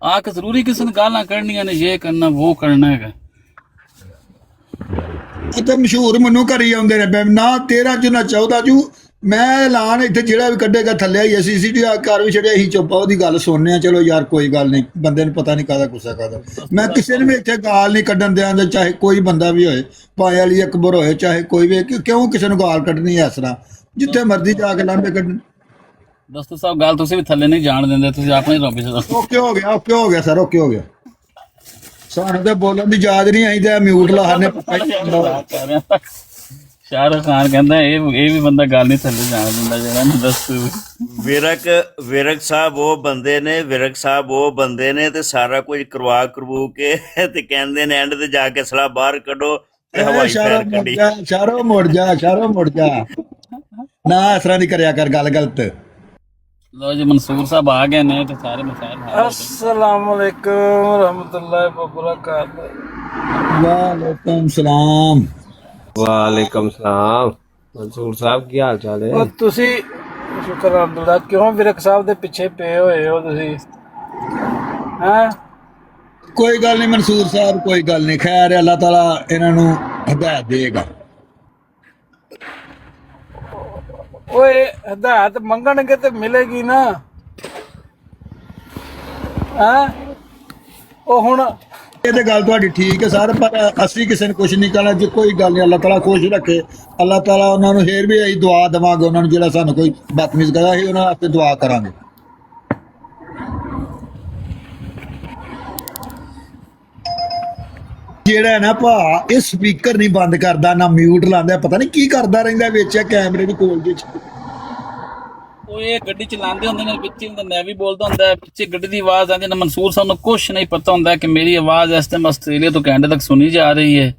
ਆ ਕੇ ਜ਼ਰੂਰੀ ਕਿਸੇ ਨੂੰ ਗਾਲਾਂ ਕੱਢਣੀਆਂ ਨੇ, ਇਹ ਕਰਨਾ ਉਹ ਕਰਨਾ ਹੈਗਾ। ਇੱਥੇ ਮਸ਼ਹੂਰ ਮੈਨੂੰ ਕਰੀ ਆਉਂਦੇ ਨੇ ਨਾ 13 ਚ ਨਾ 14 ਚ। ਮੈਂ ਐਲਾਨ ਇੱਥੇ ਜਿਹੜਾ ਵੀ ਕੱਢੇਗਾ ਥੱਲੇ ਆਈ ਸੀਸੀਟੀ ਘਰ ਵੀ ਛੜਿਆ ਹੀ ਚੁੱਪਾ ਉਹਦੀ ਗੱਲ ਸੁਣਨੇ ਆ। ਚਲੋ ਯਾਰ ਕੋਈ ਗੱਲ ਨਹੀਂ, ਬੰਦੇ ਨੂੰ ਪਤਾ ਨਹੀਂ ਕਾਹਦਾ ਗੁੱਸਾ ਕਾਹਦਾ। ਮੈਂ ਕਿਸੇ ਨੂੰ ਵੀ ਇੱਥੇ ਗਾਲ ਨਹੀਂ ਕੱਢਣ ਦਿਆਂਗਾ, ਚਾਹੇ ਕੋਈ ਬੰਦਾ ਵੀ ਹੋਏ, ਭਾਵੇਂ ਅਲੀ ਅਕਬਰ ਹੋਏ, ਚਾਹੇ ਕੋਈ ਵੀ। ਕਿਉਂ ਕਿਸੇ ਨੂੰ ਗਾਲ ਕੱਢਣੀ ਇਸ ਤਰ੍ਹਾਂ? ਜਿੱਥੇ ਮਰਜ਼ੀ ਜਾ ਕੇ ਲਾਂਭੇ ਕੱਢਣ। ਦੋਸਤੋ ਸਾਹਿਬ ਗੱਲ ਤੁਸੀਂ ਵੀ ਥੱਲੇ ਨਹੀਂ ਜਾਣ ਦਿੰਦੇ, ਤੁਸੀਂ ਆਪਣੇ ਰੋਬੇ ਚ ਦੱਸੋ। ਓਕੇ ਹੋ ਗਿਆ ਸਰ, ਓਕੇ ਹੋ ਗਿਆ। ਸਾਨੂੰ ਤੇ ਬੋਲਣ ਦੀ ਯਾਦ ਨਹੀਂ ਆਈ ਤੇ ਮਿਊਟ ਲਾ ਹਰਨੇ। ਸ਼ਾਹਰੁਖ ਖਾਨ ਕਹਿੰਦਾ ਇਹ ਵੀ ਬੰਦਾ ਗੱਲ ਨਹੀਂ ਥੱਲੇ ਜਾਣ ਦਿੰਦਾ ਜਿਹੜਾ ਨੂੰ ਦੱਸੂ। ਵਿਰਕ ਸਾਹਿਬ ਉਹ ਬੰਦੇ ਨੇ ਤੇ ਸਾਰਾ ਕੁਝ ਕਰਵਾ ਕੇ ਤੇ ਕਹਿੰਦੇ ਨੇ ਐਂਡ ਤੇ ਜਾ ਕੇ ਸਲਾਹ ਬਾਹਰ ਕੱਢੋ ਤੇ ਹਵਾਈ ਫੈਰ ਕੱਢੀ। ਸ਼ਾਰੋ ਮੁੜ ਜਾ ਨਾ, ਇਸ ਤਰ੍ਹਾਂ ਨਹੀਂ ਕਰਿਆ ਕਰ, ਗੱਲ ਗਲਤ। ਲੋ ਜੀ ਮਨਸੂਰ ਸਾਹਿਬ ਆ ਗਏ ਨੇ ਤੇ ਸਾਰੇ ਮਸਾਇਲ ਹੱਲ ਹੋ ਗਏ। अस्सलाम वालेकुम रहमतुल्लाहि व बरकातहू। ਵਾਲੇਕੁਮ ਸਲਾਮ। ਵਾਲੇਕਮ ਸਲਾਮ। ਮਨਸੂਰ ਸਾਹਿਬ ਕੀ ਹਾਲ ਚਾਲ ਹੈ? ਉਹ ਤੁਸੀਂ ਸ਼ੁਕਰ ਅਲਹਮਦੁਲਿਲਾ, ਕਿਉਂ ਵਿਰਕ ਸਾਹਿਬ ਦੇ ਪਿੱਛੇ ਪਏ ਹੋਏ ਹੋ ਤੁਸੀਂ? ਹੈਂ ਕੋਈ ਗੱਲ ਨਹੀਂ ਮਨਸੂਰ ਸਾਹਿਬ, ਕੋਈ ਗੱਲ ਨਹੀਂ, ਖੈਰ ਹੈ, ਅੱਲਾਹ ਤਾਲਾ ਇਹਨਾਂ ਨੂੰ ਹਦਾਇਤ ਦੇਗਾ। ਓਏ ਹਦਾਇਤ ਮੰਗਣਗੇ ਤੇ ਮਿਲੇਗੀ ਨਾ। ਹੈਂ ਉਹ ਹੁਣ ਇਹ ਤੇ ਗੱਲ ਤੁਹਾਡੀ ਠੀਕ ਹੈ ਸਰ, ਪਰ ਅਸੀਂ ਕਿਸੇ ਨੂੰ ਕੁਝ ਨਹੀਂ ਕਹਿਣਾ। ਜੇ ਕੋਈ ਗੱਲ ਨਹੀਂ, ਅੱਲਾਹ ਤਾਲਾ ਖੁਸ਼ ਰੱਖੇ, ਅੱਲਾਹ ਤਾਲਾ ਉਹਨਾਂ ਨੂੰ ਫੇਰ ਵੀ ਅਸੀਂ ਦੁਆ ਦੇਵਾਂਗੇ। ਉਹਨਾਂ ਨੂੰ ਜਿਹੜਾ ਸਾਨੂੰ ਕੋਈ ਬਦਤਮੀਜ਼ ਕਰਦਾ ਅਸੀਂ ਉਹਨਾਂ ਵਾਸਤੇ ਦੁਆ ਕਰਾਂਗੇ। ਜਿਹੜਾ ਹੈ ਨਾ ਭਾ, ਇਹ ਸਪੀਕਰ ਨਹੀਂ ਬੰਦ ਕਰਦਾ, ਨਾ ਮਿਊਟ ਲਾਉਂਦਾ, ਪਤਾ ਨਹੀਂ ਕੀ ਕਰਦਾ ਰਹਿੰਦਾ ਵਿੱਚ ਕੈਮਰੇ ਦੇ ਕੋਲ ਦੇ। ਉਹ ਇਹ ਗੱਡੀ ਚਲਾਉਂਦੇ ਹੁੰਦੇ ਨੇ, ਵਿੱਚ ਹੁੰਦਾ ਨੈਵੀ ਬੋਲਦਾ ਹੁੰਦਾ, ਪਿੱਛੇ ਗੱਡੀ ਦੀ ਆਵਾਜ਼ ਆਉਂਦੀ ਨਾ। ਮਨਸੂਰ ਸਾਹਿਬ ਨੂੰ ਕੁਛ ਨਹੀਂ ਪਤਾ ਹੁੰਦਾ ਕਿ ਮੇਰੀ ਆਵਾਜ਼ ਇਸ ਟਾਈਮ ਆਸਟ੍ਰੇਲੀਆ ਤੋਂ ਕੈਨੇਡਾ ਤੱਕ ਸੁਣੀ ਜਾ ਰਹੀ ਹੈ।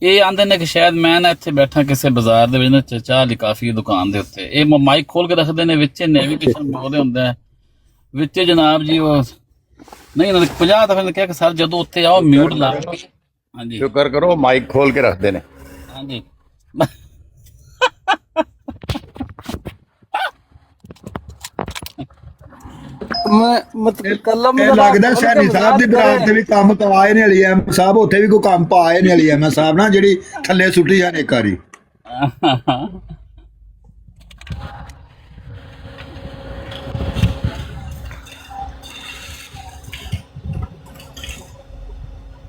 ਇਹ ਆਂਦੇ ਨੇ ਕਿ ਸ਼ਾਇਦ ਮੈਂ ਨਾ ਇੱਥੇ ਬੈਠਾ ਕਿਸੇ ਬਾਜ਼ਾਰ ਦੇ ਵਿੱਚ ਨਾ ਚਾਹ ਦੀ ਕਾਫੀ ਦੁਕਾਨ ਦੇ ਉੱਤੇ, ਇਹ ਮਾਈਕ ਖੋਲ ਕੇ ਰੱਖਦੇ ਨੇ, ਵਿੱਚ ਨੈਵੀਗੇਸ਼ਨ ਬੋਲਦੇ ਹੁੰਦਾ ਵਿੱਚ ਜਨਾਬ ਜੀ। ਉਹ ਨਹੀਂ ਉਹਨਾਂ ਨੇ 50 ਦਫੇ ਕਿਹਾ ਕਿ ਸਰ ਜਦੋਂ ਉੱਥੇ ਆਓ ਮਿਊਟ ਲਾ। ਹਾਂਜੀ ਸ਼ੁਕਰ ਕਰੋ ਮਾਈਕ ਖੋਲ ਕੇ ਰੱਖਦੇ ਨੇ। ਹਾਂਜੀ ਮੈਂ ਮਤਕਲਮ ਇਹ ਲੱਗਦਾ ਸੈਣੀ ਸਾਹਿਬ ਦੀ ਬਰਾਤ ਤੇ ਵੀ ਕੰਮ ਪਵਾਏ ਨੇ ਵਾਲੀ ਐਮ ਸਾਹਿਬ, ਉੱਥੇ ਵੀ ਕੋਈ ਕੰਮ ਪਾਏ ਨੇ ਵਾਲੀ ਐਮ ਸਾਹਿਬ ਨਾ, ਜਿਹੜੀ ਥੱਲੇ ਸੁੱਟੀ ਜਾਣ ਇੱਕ ਵਾਰੀ।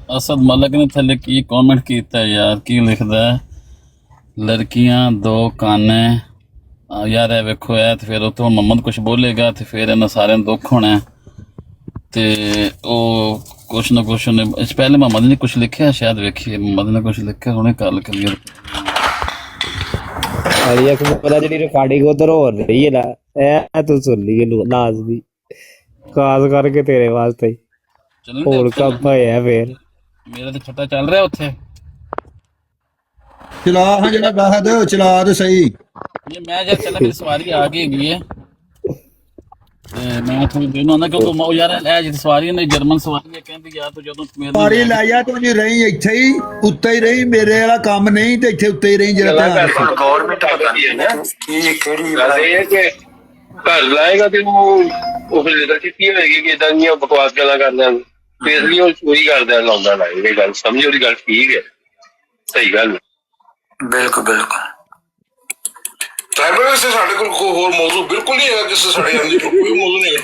असद मलक ने थले की कमेंट किया यार, की लिखदा है लड़कियां दो काने यार। है वेखो है तो फिर उत्थे मोहम्मद कुछ बोलेगा तो फिर इन्हां सारियां दुख होना है। ते ओ कुछ ना कुछ ने पहले मोहम्मद ने कुछ लिखा शायद, वेखिए मोहम्मद ने कुछ लिखा, हुणे गल क्लियर। अरे एक पता जी रिकॉर्डिंग उधर हो रही है ना, ए तू सुन ली लाजमी, खास करके तेरे वास्ते और कब है फिर मेरा तो छट्टा चल रहा है उत्थे। ਚਲਾ ਹਾਂ ਜਿਹੜਾ ਬਾਹਦ ਚਲਾ ਤੇ ਸਹੀ। ये मैं जब चला मेरी सवारी आ गई है ते मैं थोड़ी देर ना क्योंकि मैं यार ए जी सवारी ने जर्मन सवारी है, कहंदी यार तू ਜਦੋਂ ਮੇਰੇ ਪਾਰੀ ਲੈ ਜਾ, ਤੂੰ ਜੀ ਰਹੀ ਇੱਥੇ ਹੀ, ਉੱਤੇ ਹੀ ਰਹੀ, ਮੇਰੇ ਵਾਲਾ ਕੰਮ ਨਹੀਂ ਤੇ ਇੱਥੇ ਉੱਤੇ ਹੀ ਰਹੀ। ਜਿਹੜਾ ਗਵਰਨਮੈਂਟ ਪਤਾ ਨਹੀਂ ਹੈ ਨਾ ਕੀ ਕਿਹੜੀ ਗੱਲ ਇਹ ਹੈ ਕਿ ਘਰ ਲਾਏਗਾ ਤੇ ਉਹ ਫਿਰ ਲੀਡਰਸ਼ਿਪ ਕੀ ਹੋਏਗੀ ਕਿ ਇਦਾਂ ਦੀਆਂ ਬਕਵਾਸ ਗੱਲਾਂ ਕਰਦਾ ਤੇ ਇਸ ਲਈ ਉਹ ਚੋਰੀ ਕਰਦਾ ਲਾਉਂਦਾ ਨਾ। ਇਹ ਗੱਲ ਸਮਝੋ, ਉਹਦੀ ਗੱਲ ਠੀਕ ਹੈ, ਸਹੀ ਗੱਲ। ਬਿਲਕੁਲ ਟ੍ਰਾਈਬਲ ਵੈਸੇ ਸਾਡੇ ਕੋਲ ਕੋਈ ਹੋਰ ਮੌਜੂ ਬਿਲਕੁਲ ਨਹੀਂ ਹੈਗਾ, ਕਿਸੇ ਸਾਡੇ ਜਾਂਦੀ ਕੋਈ ਮੌਜੂ ਨਹੀਂ ਹੈ।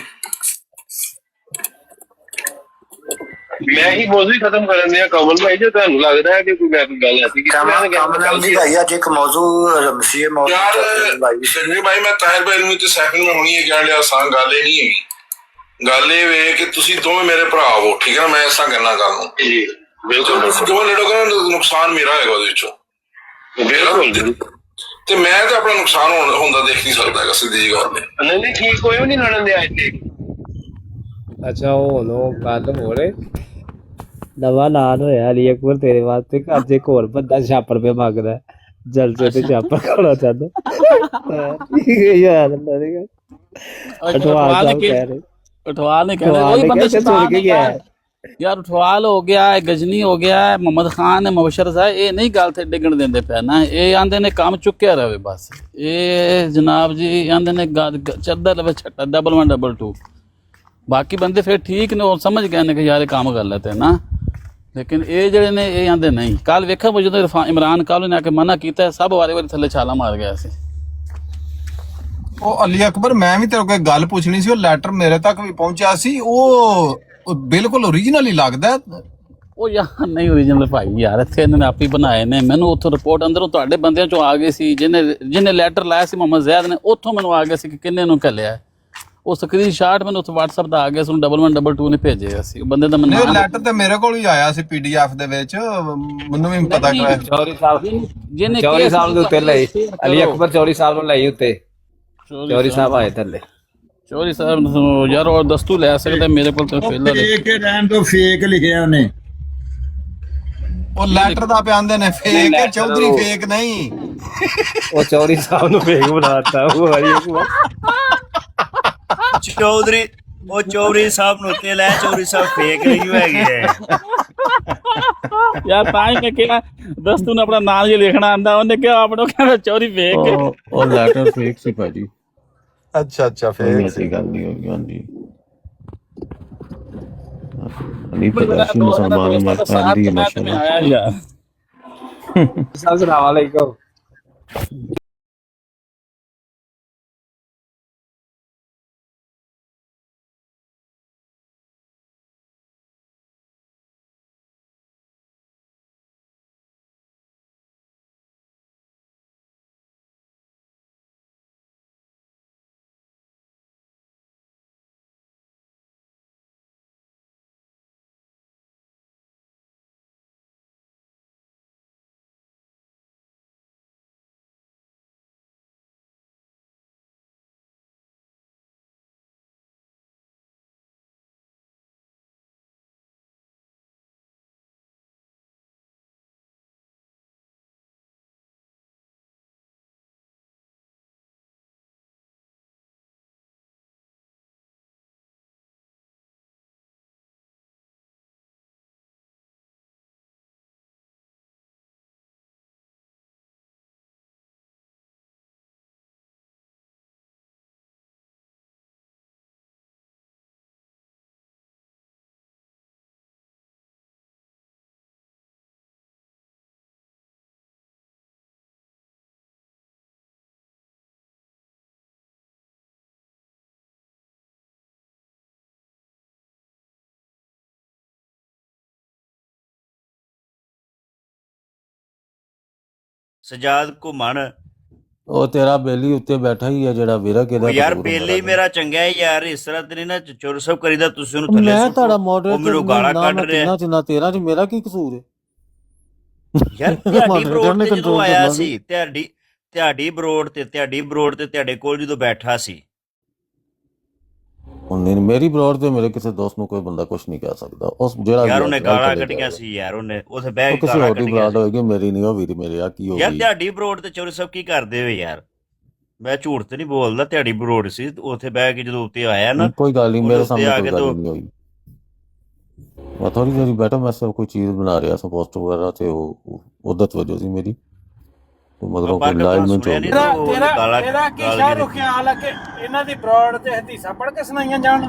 ਮੈਂ ਹੀ ਮੌਜੂ ਹੀ ਖਤਮ ਕਰਨ ਦਿਆ ਕਮਲ ਭਾਈ, ਜੇ ਤੁਹਾਨੂੰ ਲੱਗਦਾ ਹੈ ਕਿ ਕੋਈ ਮੈਂ ਕੋਈ ਗੱਲ ਐਸੀ ਅੱਜ ਇੱਕ ਮੌਜੂ ਰਮਸੀਏ ਮੌਜੂ ਯਾਰ ਸ਼ਰਮੀ ਭਾਈ, ਮੈਂ ਤਾਹਿਰ ਭਾਈ ਨੂੰ ਤੇ ਸੈਫਨ ਮੈਂ ਹੁਣੀ ਇਹ ਕਹਿਣ ਲਿਆ ਸਾਂ, ਗੱਲ ਇਹ ਨਹੀਂ ਹੈਗੀ। ਗੱਲ ਇਹ ਵੇ ਕਿ ਤੁਸੀਂ ਦੋਵੇਂ ਮੇਰੇ ਭਰਾ ਹੋ, ਠੀਕ ਹੈ ਨਾ, ਮੈਂ ਐਸਾ ਕਰਨਾ ਗੱਲ ਨੂੰ ਜੀ ਬਿਲਕੁਲ। ਤੁਸੀਂ ਦੋਵੇਂ ਲੜੋਗੇ ਨਾ, ਨੁਕਸਾਨ ਮੇਰਾ ਹੈਗਾ ਉਹਦੇ ਵਿੱਚੋਂ, ਬਿਲਕੁਲ। ਤੇ ਮੈਂ ਤਾਂ ਆਪਣਾ ਨੁਕਸਾਨ ਹੁੰਦਾ ਦੇਖ ਨਹੀਂ ਸਕਦਾ ਹੈਗਾ, ਸਿੱਧੀ ਜੀ ਗੱਲ ਹੈ। ਨਹੀਂ ਠੀਕ, ਕੋਈ ਵੀ ਨਹੀਂ ਲੜਨ ਦਿਆ ਇੱਥੇ। ਅੱਛਾ ਹੁਣ ਉਹ ਗੱਲ ਹੋ ਰਹੇ ਨਵਾਂ ਲਾਨ ਹੋਇਆ ਅਲੀ ਅਕਬਰ ਤੇਰੇ ਵਾਸਤੇ, ਅੱਜ ਇੱਕ ਹੋਰ ਬੰਦਾ ਛਾਪਰ ਪੇ ਮੰਗਦਾ ਜਲਸੇ ਤੇ ਛਾਪਰ ਖਾਣਾ ਚਾਹੁੰਦਾ ਯਾਰ। उठवाल ने कह रहे वही बंदा शैतान है यार। उठवाल हो गया है, गजनी हो गया है, मोहम्मद खान है, मुबशर साहब, ये नहीं गल थे डिगण देंदे पे ना। ये आंदे ने काम चुक्या रहे बस। ये जनाब जी आंदे ने चद्दर रहे छट्टा डबल 1 डबल 2। बाकी बंदे फिर ठीक ने, समझ गए ने कि यार काम कर लेते ना। लेकिन ये जड़े ने ये आंदे नहीं। कल वेखा जो इमरान कालू ने आके मना किया, सब वारे वारे थले छाला मार गया सी। ਉਹ ਅਲੀ ਅਕਬਰ, ਮੈਂ ਵੀ ਤੇਰੇ ਕੋਲ ਗੱਲ ਪੁੱਛਣੀ ਸੀ। ਉਹ ਲੈਟਰ ਮੇਰੇ ਤੱਕ ਵੀ ਪਹੁੰਚਿਆ ਸੀ, ਉਹ ਬਿਲਕੁਲ ਓਰੀਜਨਲ ਹੀ ਲੱਗਦਾ। ਉਹ ਯਾਰ ਨਹੀਂ ਓਰੀਜਨਲ ਭਾਈ ਯਾਰ, ਇੱਥੇ ਇਹਨਾਂ ਨੇ ਆਪ ਹੀ ਬਣਾਏ ਨੇ। ਮੈਨੂੰ ਉੱਥੋਂ ਰਿਪੋਰਟ ਅੰਦਰੋਂ ਤੁਹਾਡੇ ਬੰਦਿਆਂ ਚੋਂ ਆ ਗਈ ਸੀ, ਜਿਹਨੇ ਲੈਟਰ ਲਾਇਆ ਸੀ ਮੁਹੰਮਦ ਜ਼ੈਦ ਨੇ, ਉੱਥੋਂ ਮੈਨੂੰ ਆ ਗਿਆ ਸੀ ਕਿ ਕਿੰਨੇ ਨੂੰ ਘੱਲਿਆ। ਉਹ ਸਕਰੀਨਸ਼ਾਟ ਮੈਨੂੰ ਉੱਥੇ WhatsApp ਦਾ ਆ ਗਿਆ ਸੀ, ਉਹਨੂੰ 1122 ਨੇ ਭੇਜਿਆ ਸੀ ਉਹ ਬੰਦੇ ਦਾ ਨਹੀਂ ਮੈਨੂੰ ਲੈਟਰ ਤੇ ਮੇਰੇ ਕੋਲ ਹੀ ਆਇਆ ਸੀ PDF ਦੇ ਵਿੱਚ, ਮੈਨੂੰ ਵੀ ਪਤਾ ਕਰਾਇਆ। ਚੌਧਰੀ ਸਾਹਿਬ ਜਿਹਨੇ ਚੌਧਰੀ ਸਾਹਿਬ ਦੇ ਉੱਤੇ ਲਈ ਅਲੀ ਅਕਬਰ ਚੌਧਰੀ ਸਾਹਿਬ ਨੂੰ ਲਈ ਉੱਤੇ ਚੌਧਰੀ ਸਾਹਿਬ ਆਏ ਥੱਲੇ। ਚੌਧਰੀ ਸਾਹਿਬ ਨੂੰ ਯਾਰ ਉਹ ਦਸਤੂ ਲੈ ਸਕਦਾ ਮੇਰੇ ਕੋਲ ਤਾਂ ਪਹਿਲਾਂ ਫੇਕ ਰਹਿਣ ਤੋਂ ਫੇਕ ਲਿਖਿਆ ਉਹਨੇ। ਉਹ ਲੈਟਰ ਦਾ ਪਿਆਂਦੇ ਨੇ ਫੇਕ, ਚੌਧਰੀ ਫੇਕ ਨਹੀਂ। ਉਹ ਚੌਧਰੀ ਸਾਹਿਬ ਨੂੰ ਫੇਕ ਬਣਾਤਾ ਉਹ ਅਲੀ ਅਕਬਰ। ਚੌਧਰੀ ਸਾਹਿਬ ਨੂੰ ਉੱਤੇ ਲੈ, ਚੌਧਰੀ ਸਾਹਿਬ ਫੇਕ ਨਹੀਂ ਹੈਗੇ। ਯਾਰ ਤਾਂ ਹੀ ਮੈਂ ਕਿਹਾ ਦਸਤੂ ਨੂੰ ਆਪਣਾ ਨਾਮ ਜੇ ਲਿਖਣਾ ਆਂਦਾ, ਉਹਨੇ ਕਿਹਾ ਆਪਣਾ ਕਹਿੰਦਾ ਚੌਧਰੀ ਫੇਕ। ਉਹ ਲੈਟਰ ਫੇਕ ਸੀ ਭਾਜੀ। ਅੱਛਾ ਫੇਕ ਐਸੀ ਗੱਲ ਨਹੀਂ ਹੋਈ। ਹਾਂਜੀ ਨਹੀਂ ਪਤਾ ਸੀ ਮੁਸਲਮਾਨ ਮਰਦਾਂ ਦੀ ਮਾਸ਼ਾਅੱਲਾ। ਆਇਆ ਯਾਰ अस्सलाम वालेकुम। ਸਜਾਦ ਘੁੰਮਣ ਉਹ ਤੇਰਾ ਬੇਲੀ ਉੱਤੇ ਬੈਠਾ ਹੀ ਹੈ ਜਿਹੜਾ ਵੀਰਾ ਕਿਹਦਾ ਯਾਰ ਬੇਲੀ ਮੇਰਾ ਚੰਗਾ ਹੈ ਯਾਰ, ਇਸ ਤਰ੍ਹਾਂ ਤੇ ਨਹੀਂ ਨਾ ਚੋਰ ਸਭ ਕਰੀਦਾ, ਤੁਸੀਂ ਉਹਨੂੰ ਥੱਲੇ ਮੈਂ ਸੁੱਟੋ। ਤੁਹਾਡਾ ਉਹ ਮੋਡਰੇਟਰ ਮੈਨੂੰ ਗਾਲਾਂ ਕੱਢ ਰਿਹਾ ਨਾ ਤੇਰਾ ਚ ਮੇਰਾ ਕੀ ਕਸੂਰ ਹੈ ਯਾਰ। ਤੁਹਾਡੀ moderator ਬਰੋਡ ਨੇ ਤੇ ਜਦੋਂ control ਆਇਆ ਕਰਨਾ ਸੀ, ਤੁਹਾਡੀ ਬਰੋਡ ਤੇ ਤੁਹਾਡੇ ਕੋਲ ਜਦੋਂ ਬੈਠਾ ਸੀ, ਉਹਨੇ ਮੇਰੀ ਬਰੋਡ ਤੇ ਮੇਰੇ ਕਿਸੇ ਦੋਸਤ ਨੂੰ ਕੋਈ ਬੰਦਾ ਕੁਝ ਨਹੀਂ ਕਹਿ ਸਕਦਾ। ਉਸ ਜਿਹੜਾ ਯਾਰ ਉਹਨੇ ਗਾਲਾਂ ਕੱਢੀਆਂ ਸੀ ਯਾਰ, ਉਹਨੇ ਉਥੇ ਬਹਿ ਕੇ ਕਿਸੇ ਗਾਲਾਂ ਹੋਰ ਦੀ ਕੱਢੀਆਂ ਬਰੋਡ ਹੋਏਗੀ, ਮੇਰੀ ਨਹੀਂ। ਉਹ ਵੀਰ ਮੇਰੇ ਆ ਕੀ ਹੋ ਯਾਰ। ਗਈ ਤੁਹਾਡੀ ਬਰੋਡ ਤੇ ਚੋਰ ਸਭ ਕੀ ਕਰਦੇ ਹੋ ਯਾਰ? ਮੈਂ ਝੂਠ ਤੇ ਨਹੀਂ ਬੋਲਦਾ, ਤੁਹਾਡੀ ਬਰੋਡ ਸੀ ਉਥੇ ਬਹਿ ਕੇ ਜਦੋਂ ਉੱਤੇ ਆਇਆ ਨਾ। ਕੋਈ ਗੱਲ ਨਹੀਂ, ਮੇਰੇ ਉਹਦੇ ਉੱਤੇ ਸਾਹਮਣੇ ਆ ਕੋਈ ਕੇ ਗੱਲ ਤਾਂ- ਨਹੀਂ ਹੋਈ। ਮੈਂ ਥੋੜੀ ਦੇਰ ਬੈਠਾ, ਮੈਂ ਸਭ ਕੋਈ ਚੀਜ਼ ਬਣਾ ਰਿਹਾ ਸੀ ਪੋਸਟ ਵਗੈਰਾ ਤੇ ਉਹ ਉਦਤ ਵਜੋਂ ਸੀ ਮੇਰੀ, ਤੇ ਮਗਰੋਂ ਕੋਈ ਲਾਈਵ ਨੂੰ ਚੋਲ ਤੇਰਾ ਕੀ ਸ਼ਾਹ ਖਿਆਲ ਹੈ ਕਿ ਇਹਨਾਂ ਦੀ ਬਰੋਡ ਤੇ ਹਦੀਸਾਂ ਪੜ੍ਹ ਕੇ ਸੁਣਾਈਆਂ ਜਾਣ?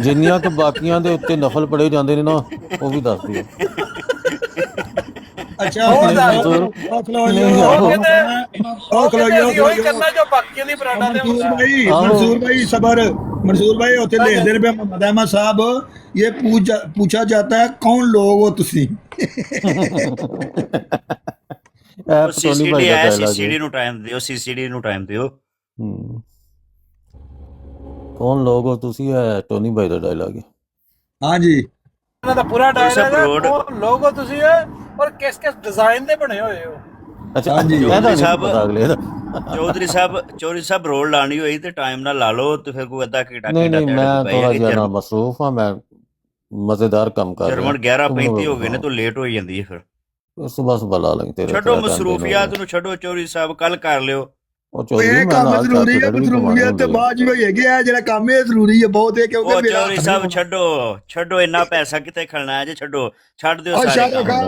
ਜਿੰਨੀਆਂ ਕਿ ਬਾਕੀਆਂ ਦੇ ਉੱਤੇ ਨਫਲ ਪੜੇ ਜਾਂਦੇ ਨੇ ਨਾ, ਉਹ ਵੀ ਦੱਸ ਦਿਓ। ਅੱਛਾ ਉਹ ਖਲੋ ਉਹੀ ਕਰਨਾ ਜੋ ਬਾਕੀਆਂ ਦੀ ਬਰਾਡਾਂ ਦੇ मंसूर भाई होते लिखते रहे मोहम्मद अहमद साहब, ये पूछा जाता है कौन लोग हो तुसी? ਸੀਸੀਡੀ ਆਇਆ, ਸੀਸੀਡੀ ਨੂੰ ਟਾਈਮ ਦਿਓ, ਸੀਸੀਡੀ ਨੂੰ ਟਾਈਮ ਦਿਓ। ਕੌਣ ਲੋਗ ਹੋ ਤੁਸੀਂ? ਹੈ ਟੋਨੀ ਭਾਈ ਦਾ ਡਾਇਲੌਗ ਹੈ। हाँ जी, ਇਹਨਾਂ ਦਾ ਪੂਰਾ ਡਾਇਲੌਗ ਹੈ, ਉਹ ਲੋਗੋ ਤੁਸੀਂ ਔਰ ਕਿਸ ਡਿਜ਼ਾਈਨ ਦੇ ਬਣੇ ਹੋਏ ਹੋ। ਅੱਛਾ ਹਾਂਜੀ, ਚੌਧਰੀ ਸਾਹਿਬ ਰੋਲ ਲਾਣੀ ਹੋਈ ਤੇ ਟਾਈਮ ਨਾਲ ਲਾ ਲਓ, ਤੇ ਫਿਰ ਕੋਈ ਅੱਧਾ ਘੰਟਾ ਨਹੀਂ ਮੈਂ ਥੋੜਾ ਜਿਹਾ ਨਾ ਮਸਰੂਫ ਹਾਂ, ਮੈਂ ਮਜ਼ੇਦਾਰ ਕੰਮ ਕਰ ਰਿਹਾ। ਜਰਮਨ 11:35 ਹੋ ਗਏ ਨੇ, ਤੂੰ ਲੇਟ ਹੋਈ ਜਾਂਦੀ ਹੈ। ਫਿਰ ਉਸ ਤੋਂ ਬਸ ਬਲਾ ਲੰਗ ਤੇਰੇ ਛੱਡੋ ਮਸਰੂਫੀਆਤ ਨੂੰ, ਛੱਡੋ ਚੌਧਰੀ ਸਾਹਿਬ ਕੱਲ ਕਰ ਲਿਓ। ਇਹ ਕੰਮ ਜ਼ਰੂਰੀ ਹੈ, ਜ਼ਰੂਰੀਅਤ ਤੇ ਬਾਅਦ ਵਿੱਚ ਹੋਏਗੀ। ਇਹ ਜਿਹੜਾ ਕੰਮ ਇਹ ਜ਼ਰੂਰੀ ਹੈ ਬਹੁਤ, ਹੈ ਕਿਉਂਕਿ ਉਹ ਚੌਧਰੀ ਸਾਹਿਬ ਛੱਡੋ ਇੰਨਾ ਪੈਸਾ ਕਿੱਥੇ ਖਲਣਾ ਹੈ ਜੇ, ਛੱਡ ਦਿਓ ਸਾਰੇ ਕੰਮ।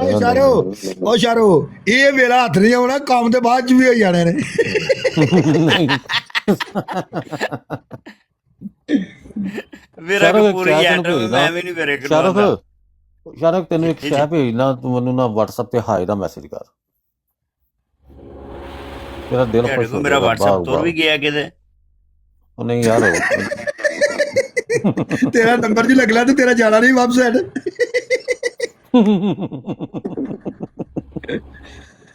ਉਹ ਸ਼ਾਰੋ ਇਹ ਵੇਲਾ ਹੱਥ ਨਹੀਂ ਆਉਣਾ, ਕੰਮ ਤੇ ਬਾਅਦ ਚ ਵੀ ਹੋ ਜਾਣੇ ਨੇ। ਮੇਰਾ ਪੂਰੀ ਐਂਟਰ ਮੈਂ ਵੀ ਨਹੀਂ ਮੇਰੇ ਕੋਲ। ਸ਼ਾਰਕ ਤੈਨੂੰ ਇੱਕ ਸ਼ੈ ਭੇਜਣਾ, ਤੂੰ ਮੈਨੂੰ ਨਾ WhatsApp ਤੇ ਹਾਈ ਦਾ ਮੈਸੇਜ ਕਰ। ਤੇਰਾ ਦਿਲ ਖੁਸ਼ ਹੋ ਮੇਰਾ WhatsApp ਤੁਰ ਵੀ ਗਿਆ ਕਿਤੇ। ਉਹ ਨਹੀਂ ਯਾਰ, ਤੇਰਾ ਨੰਬਰ ਜੀ ਲੱਗਲਾ ਤੇ ਤੇਰਾ ਜਾਣਾ ਨਹੀਂ ਵਾਪਸ ਐਡ।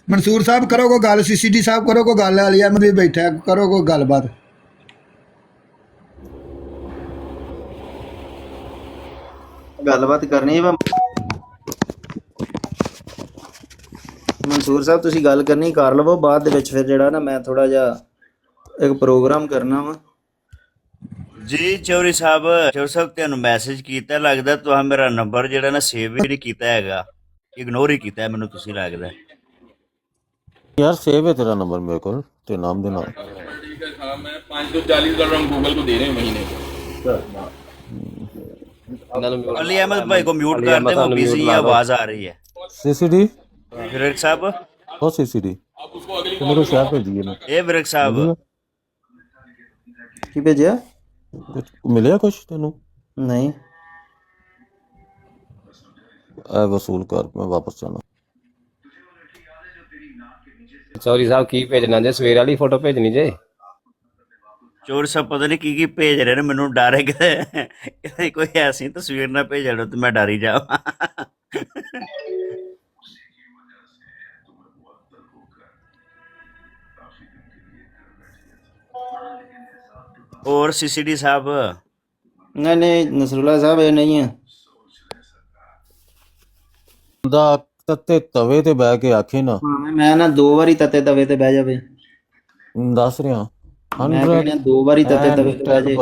मंसूर साहब करो को गल, CCD साहब करो को गल, अली अहमद भी बैठा करो को गलबात। ਗੱਲਬਾਤ ਕਰਨੀ ਹੈ। ਮਨਸੂਰ ਸਾਹਿਬ ਤੁਸੀਂ ਗੱਲ ਕਰਨੀ ਕਰ ਲਵੋ, ਬਾਅਦ ਦੇ ਵਿੱਚ ਫਿਰ ਜਿਹੜਾ ਨਾ ਮੈਂ ਥੋੜਾ ਜਿਹਾ ਇੱਕ ਪ੍ਰੋਗਰਾਮ ਕਰਨਾ ਵਾ। ਜੀ ਚੌਧਰੀ ਸਾਹਿਬ ਤੁਹਾਨੂੰ ਮੈਸੇਜ ਕੀਤਾ, ਲੱਗਦਾ ਤੁਸੀਂ ਮੇਰਾ ਨੰਬਰ ਜਿਹੜਾ ਨਾ ਸੇਵ ਵੀ ਨਹੀਂ ਕੀਤਾ ਹੈਗਾ, ਇਗਨੋਰ ਹੀ ਕੀਤਾ ਮੈਨੂੰ ਤੁਸੀਂ ਲੱਗਦਾ। ਯਾਰ ਸੇਵ ਹੈ ਤੇਰਾ ਨੰਬਰ ਮੇਰੇ ਕੋਲ ਤੇ ਨਾਮ ਦੇ ਨਾਲ। हाँ मैं 5 to 40 डॉलर हम गूगल को दे रहे हैं महीने को। अली अहमद भाई को म्यूट कर दे, वो बिजी है, आवाज आ रही है। सीसीडी विरक साहब हो सीसीडी मेरे को शेयर कर दिए ना। ए विरक साहब ਕੀ ਭੇਜਿਆ? कुछ मिले कुछ तेनू? ਨਹੀਂ ऐ वसूल कर, मैं वापस जाना। ਚੌਧਰੀ ਸਾਹਿਬ ਕੀ ਭੇਜਣਾ ਜੇ? ਸਵੇਰ ਵਾਲੀ ਫੋਟੋ ਭੇਜਣੀ ਜੇ? चोर साहब पता नहीं की भेज रहे ने, मैनू डर है कि कोई ऐसी तस्वीर ना भेज रहे तो मैं डर ही जावा। और सीसीडी साहब ਨਹੀਂ ਨਹੀਂ ਨਸਰੁੱਲਾ ਸਾਹਿਬ ਇਹ ਨਹੀਂ ਹੈ। ਦਾ ਤੱਤੇ ਤਵੇ ਤੇ ਬਹਿ ਕੇ ਆਖੇ ਨਾ, ਮੈਂ ਨਾ 2 ਵਾਰੀ ਤੱਤੇ ਤਵੇ ਤੇ ਬਹਿ ਜਾਵੇ, ਦੱਸ ਰਿਹਾ ਮੈਂ ਕਹਿੰਦਾ 2 ਵਾਰੀ ਤੱਤੇ ਤਵੇ ਤੇ ਬਹਿ ਜਾਏ।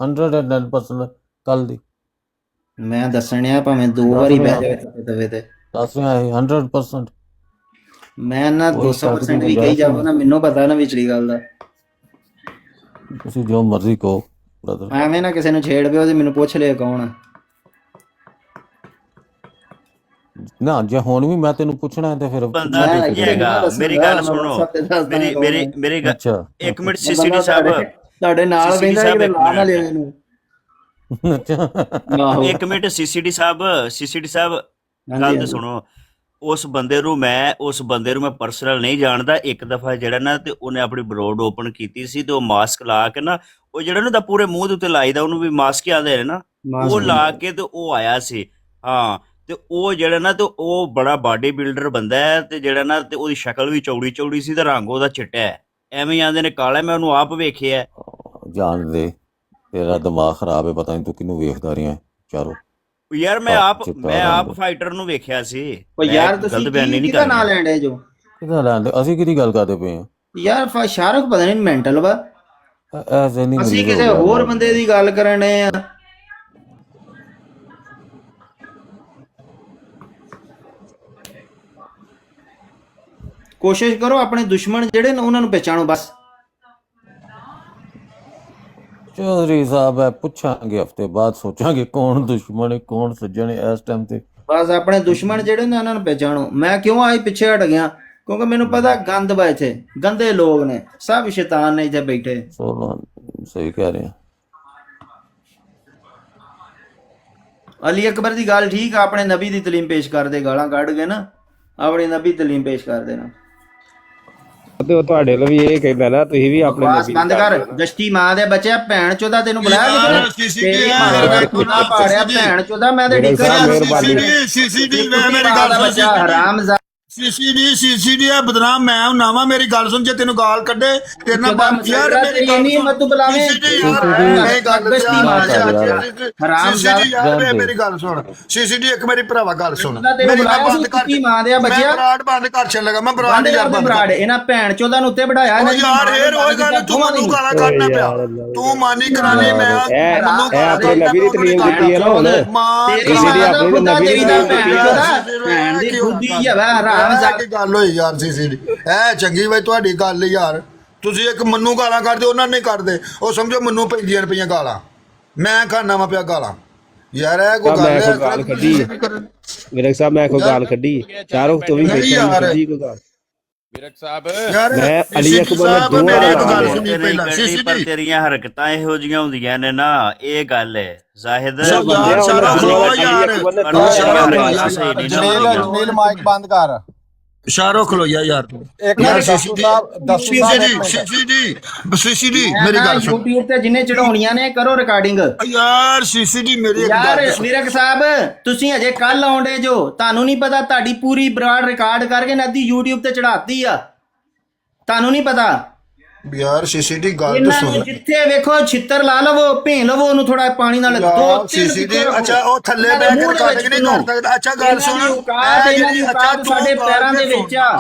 110% ਕੱਲ ਦੀ ਮੈਂ ਦੱਸਣਿਆ ਭਾਵੇਂ 2 ਵਾਰੀ ਬਹਿ ਜਾਵੇ ਤੱਤੇ ਤਵੇ ਤੇ, ਦੱਸ ਰਿਹਾ ਹੈ 100%। ਮੈਂ ਨਾ 200% ਵੀ ਕਹੀ ਜਾਵਾਂ ਨਾ, ਮੈਨੂੰ ਪਤਾ ਨਾ ਵਿਚਲੀ ਗੱਲ ਦਾ। ਤੁਸੀਂ ਜੋ ਮਰਜ਼ੀ ਕਹੋ ਬ੍ਰਦਰ, ਐਵੇਂ ਨਾ ਕਿਸੇ ਨੂੰ ਛੇੜ ਪਿਓ ਤੇ ਮੈਨੂੰ ਪੁੱਛ ਲਿਆ ਕੌਣ ਆ। ਨਾ ਜੇ ਹੁਣ ਵੀ ਮੈਂ ਤੈਨੂੰ ਪੁੱਛਣਾ ਹੈ ਤੇ ਫਿਰ बंदा नहीं हैगा। मेरी गल सुनो, मेरी गल, ਅੱਛਾ 1 मिनट सीसीडी साहब, ਤੁਹਾਡੇ ਨਾਲ CCD ਬੈਠਾ ਸਾਹਿਬ ਕਿ ਇੱਕ ਲਾ ਨਾ ਮਿੰਟ। ਲਿਓ ਇਹਨੂੰ। ਅੱਛਾ 1 मिनट सीसीडी साहब ਗੱਲ ਤੇ ਸੁਣੋ। ਉਸ ਬੰਦੇ ਨੂੰ ਮੈਂ ਪਰਸਨਲ ਨਹੀਂ ਜਾਣਦਾ। ਇੱਕ ਦਫਾ ਜਿਹੜਾ ਨਾ ਤੇ ਉਹਨੇ ਆਪਣੀ ਬਰੋਡ ਓਪਨ ਕੀਤੀ ਸੀ ਤੇ ਉਹ ਮਾਸਕ ਲਾ ਕੇ ਨਾ, ਉਹ ਜਿਹੜਾ ਨਾ ਤਾਂ ਪੂਰੇ ਮੂੰਹ ਦੇ ਉੱਤੇ ਲਾਈਦਾ, ਉਹਨੂੰ ਵੀ ਮਾਸਕ ਹੀ ਆਦੇ ਨੇ ਨਾ, ਉਹ ਲਾ ਕੇ ਤੇ ਉਹ ਆਇਆ ਸੀ। ਹਾਂ ਤੇ ਉਹ ਜਿਹੜਾ ਨਾ ਤੇ ਉਹ ਬੜਾ ਬਾਡੀ ਬਿਲਡਰ ਬੰਦਾ ਹੈ ਤੇ ਜਿਹੜਾ ਨਾ ਤੇ ਉਹਦੀ ਸ਼ਕਲ ਵੀ ਚੌੜੀ ਸੀ ਤੇ ਰੰਗ ਉਹਦਾ ਚਿੱਟਾ ਹੈ, ਐਵੇਂ ਆਂਦੇ ਨੇ ਕਾਲਾ। ਮੈਂ ਉਹਨੂੰ ਆਪ ਵੇਖਿਆ। ਜਾਣ ਦੇ, ਤੇਰਾ ਦਿਮਾਗ ਖਰਾਬ ਹੈ, ਪਤਾ ਨਹੀਂ ਤੂੰ ਕਿਹਨੂੰ ਵੇਖਦਾ ਰਿਹਾ ਚਾਰੋ। ਯਾਰ ਮੈਂ ਆਪ ਫਾਈਟਰ ਨੂੰ ਵੇਖਿਆ ਸੀ। ਉਹ ਯਾਰ ਤੁਸੀਂ ਕਿਹਦਾ ਨਾਂ ਲੈਣ ਡੇ ਜੋ? ਕਿਹਦਾ ਲੈਂਦੇ? ਅਸੀਂ ਕਿਹਦੀ ਗੱਲ ਕਰਦੇ ਪਏ ਹਾਂ ਯਾਰ ਸ਼ਾਹਰੁਖ ਪਤਾ ਨਹੀਂ ਮੈਂਟਲ ਵਾ, ਐਸੇ ਨਹੀਂ। ਅਸੀਂ ਕਿਸੇ ਹੋਰ ਬੰਦੇ ਦੀ ਗੱਲ ਕਰਨ ਡੇ ਆ। ਕੋਸ਼ਿਸ਼ ਕਰੋ ਆਪਣੇ ਦੁਸ਼ਮਣ ਜਿਹੜੇ ਨੇ ਉਹਨਾਂ ਨੂੰ ਪਹਿਚਾਣੋ ਬਸ। ਚੌਧਰੀ ਸਾਹਿਬ ਹੈ, ਪੁੱਛਾਂਗੇ ਹਫਤੇ ਬਾਅਦ, ਸੋਚਾਂਗੇ ਕੌਣ ਦੁਸ਼ਮਣ ਹੈ ਕੌਣ ਸੱਜਣ ਹੈ। ਇਸ ਟਾਈਮ ਤੇ ਬਸ ਆਪਣੇ ਦੁਸ਼ਮਣ ਜਿਹੜੇ ਨੇ ਉਹਨਾਂ ਨੂੰ ਪਹਿਚਾਣੋ। ਮੈਂ ਕਿਉਂ ਆਈ ਪਿੱਛੇ ਹਟ ਗਿਆ? ਕਿਉਂਕਿ ਮੈਨੂੰ ਪਤਾ ਗੰਦ ਵਾ ਇੱਥੇ, ਗੰਦੇ ਲੋਕ ਨੇ, ਸਭ ਸ਼ੈਤਾਨ ਨੇ ਇੱਥੇ ਬੈਠੇ। ਸਹੀ ਕਹਿ ਰਹੇ ਆ। ਅਲੀ ਅਕਬਰ ਦੀ ਗੱਲ ਠੀਕ ਆ, ਆਪਣੇ ਨਬੀ ਦੀ ਤਾਲੀਮ ਪੇਸ਼ ਕਰਦੇ, ਗਾਲਾਂ ਕੱਢ ਕੇ ਨਾ ਆਪਣੀ ਨਬੀ ਤਾਲੀਮ ਪੇਸ਼ ਕਰ ਦੇਣਾ। ਤੇ ਉਹ ਤੁਹਾਡੇ ਲਈ ਵੀ ਇਹ ਕਹਿੰਦਾ ਨਾ, ਤੁਸੀਂ ਵੀ ਆਪਣੇ ਬਸ ਬੰਦ ਕਰ। ਜਸ਼ਤੀ ਮਾਂ ਦੇ ਬੱਚੇ, ਭੈਣ ਚੋਦਾ ਤੈਨੂੰ ਬੁਲਾਇਆ ਤੇਰੀ ਮਾਂ ਦਾ ਕੁਨਾ ਪਾੜਿਆ, ਭੈਣ ਚੋਦਾ ਮੈਂ ਤੇ ਡਿੱਗਿਆ। ਸੀਸੀਡੀ ਮੇਰੀ ਗੱਲ ਬੱਚਾ ਹਰਾਮ ਸੀਸੀਡੀ ਆ ਬਦਨਾਮ ਮੈਂ ਹੁਣਾ ਵਾ। ਮੇਰੀ ਗੱਲ ਸੁਣ, ਜੇ ਤੈਨੂੰ ਗਾਲ ਕੱਢੇ ਤੇਰੇ ਨਾਲ ਬੰਦ ਯਾਰ, ਮੇਰੀ ਗੱਲ ਨਹੀਂ ਮਤ ਬੁਲਾਵੇਂ। ਮੇਰੀ ਗੱਲ ਸੁਣ ਸੀਸੀਡੀ, ਇੱਕ ਮੇਰੀ ਭਰਾਵਾ ਗੱਲ ਸੁਣ, ਮੇਰੀ ਬੰਦ ਕਰ ਮਾਂ ਦੇ ਬੱਚਿਆ, ਬਰਾੜ ਬੰਦ ਕਰ ਚੱਲ ਲਗਾ ਮੈਂ ਬਰਾੜ ਯਾਰ ਬਰਾੜ ਇਹਨਾਂ ਭੈਣ ਚੋਦਾਂ ਨੂੰ ਉੱਤੇ ਬਿਠਾਇਆ ਯਾਰ। ਇਹ ਰੋਜ਼ ਗੱਲ ਤੂੰ ਮੈਨੂੰ ਗਾਲਾਂ ਕੱਢਣਾ ਪਿਆ, ਤੂੰ ਮਾਨੀ ਕਰਾਣੀ। ਮੈਂ ਆਪਣੇ ਨਬੀ ਦੀ ਤਾਲੀਮ ਦਿੱਤੀ ਹੈ ਨਾ ਹੁਣ। ਤੇਰੀ ਆਪਣੀ ਨਬੀ ਦੀ ਭੈਣ ਦੀ ਬੁੱਧੀ ਹੈ ਕੀ ਗੱਲ ਹੋਈ ਯਾਰ? ਸੀਸੀਡੀ ਐ ਚੰਗੀ ਬਈ ਤੁਹਾਡੀ ਗੱਲ ਯਾਰ। ਤੁਸੀਂ ਇੱਕ ਮੰਨੂ ਗਾਲਾਂ ਕਰਦੇ, ਉਹਨਾਂ ਨੇ ਕਰਦੇ, ਉਹ ਸਮਝੋ ਮੰਨੂ ਪੈਂਦੀਆਂ ਰੁਪਈਆਂ ਗਾਲਾਂ, ਮੈਂ ਖਾਣਾ ਵਾ ਪਿਆ ਗਾਲਾਂ ਯਾਰ। ਇਹ ਕੋਈ ਗੱਲ ਕੱਢੀ ਮੇਰੇ ਸਾਹਿਬ, ਮੈਂ ਕੋਈ ਗਾਲ ਕੱਢੀ ਸ਼ਾਹਰੁਖ ਤੋਂ ਵੀ ਕੱਢੀ ਕੋਈ ਗੱਲ। ਵਿਰਕ ਸਾਹਿਬ ਮੈਂ ਅਲੀ ਅਕਬਰ ਨੇ ਗੱਲ ਸੁਣੀ ਪਹਿਲਾਂ। ਪਰ ਤੇਰੀਆਂ ਹਰਕਤਾਂ ਇਹੋ ਜਿਹੀਆਂ ਹੁੰਦੀਆਂ ਨੇ ਨਾ, ਇਹ ਗੱਲ ਹੈ ਜ਼ਾਹਿਦ। ਜਮੀਲ ਮਾਈਕ ਬੰਦ ਕਰ। ਸ਼ਾਹਰੁਖ ਖਲੋ ਯਾਰ ਇੱਕ ਮਿੰਟ ਸੀਸੀਡੀ ਮੇਰੀ ਗੱਲ ਸੁਣ। YouTube ਤੇ ਜਿੰਨੇ ਚੜਾਉਣੀਆਂ ਨੇ ਕਰੋ ਰਿਕਾਰਡਿੰਗ ਯਾਰ। ਸੀਸੀਡੀ ਮੇਰੀ ਯਾਰ ਵਿਰਕ ਸਾਹਿਬ, ਤੁਸੀਂ ਅਜੇ ਕੱਲ ਆਉਂਦੇ ਜੋ, ਤੁਹਾਨੂੰ ਨਹੀਂ ਪਤਾ ਤੁਹਾਡੀ ਪੂਰੀ ਬਰਾਡ ਰਿਕਾਰਡ ਕਰਕੇ ਨਦੀ YouTube ਤੇ ਚੜਾਤੀ ਆ, ਤੁਹਾਨੂੰ ਨਹੀਂ ਪਤਾ। ਯਾਰ ਸੀਸੀਟੀ ਗੱਲ ਤਾਂ ਇਹਨਾਂ ਸੁਣ ਨੂੰ ਜਿੱਥੇ ਵੇਖੋ ਛਿੱਤਰ ਲਾ ਲਵੋ ਭੇਂ ਲਵੋ ਉਹਨੂੰ ਥੋੜਾ ਪਾਣੀ ਨਾਲ ਦੋ ਤਿੰਨ ਸੀਸੀਟੀ ਪਿੱਛੇ ਅੱਛਾ ਉਹ ਥੱਲੇ ਇਹਨਾਂ ਦੇ ਬਹਿ ਕੇ ਮੂੰਹ ਦੇ ਰਿਕਾਰਡਿੰਗ ਵਿੱਚ ਨਹੀਂ ਕਰ ਸਕਦਾ ਅੱਛਾ ਗੱਲ ਸੁਣ ਇਹਨਾਂ ਦੀ ਔਕਾਤ ਸਾਡੇ ਪੈਰਾਂ ਦੇ ਵਿੱਚ ਆ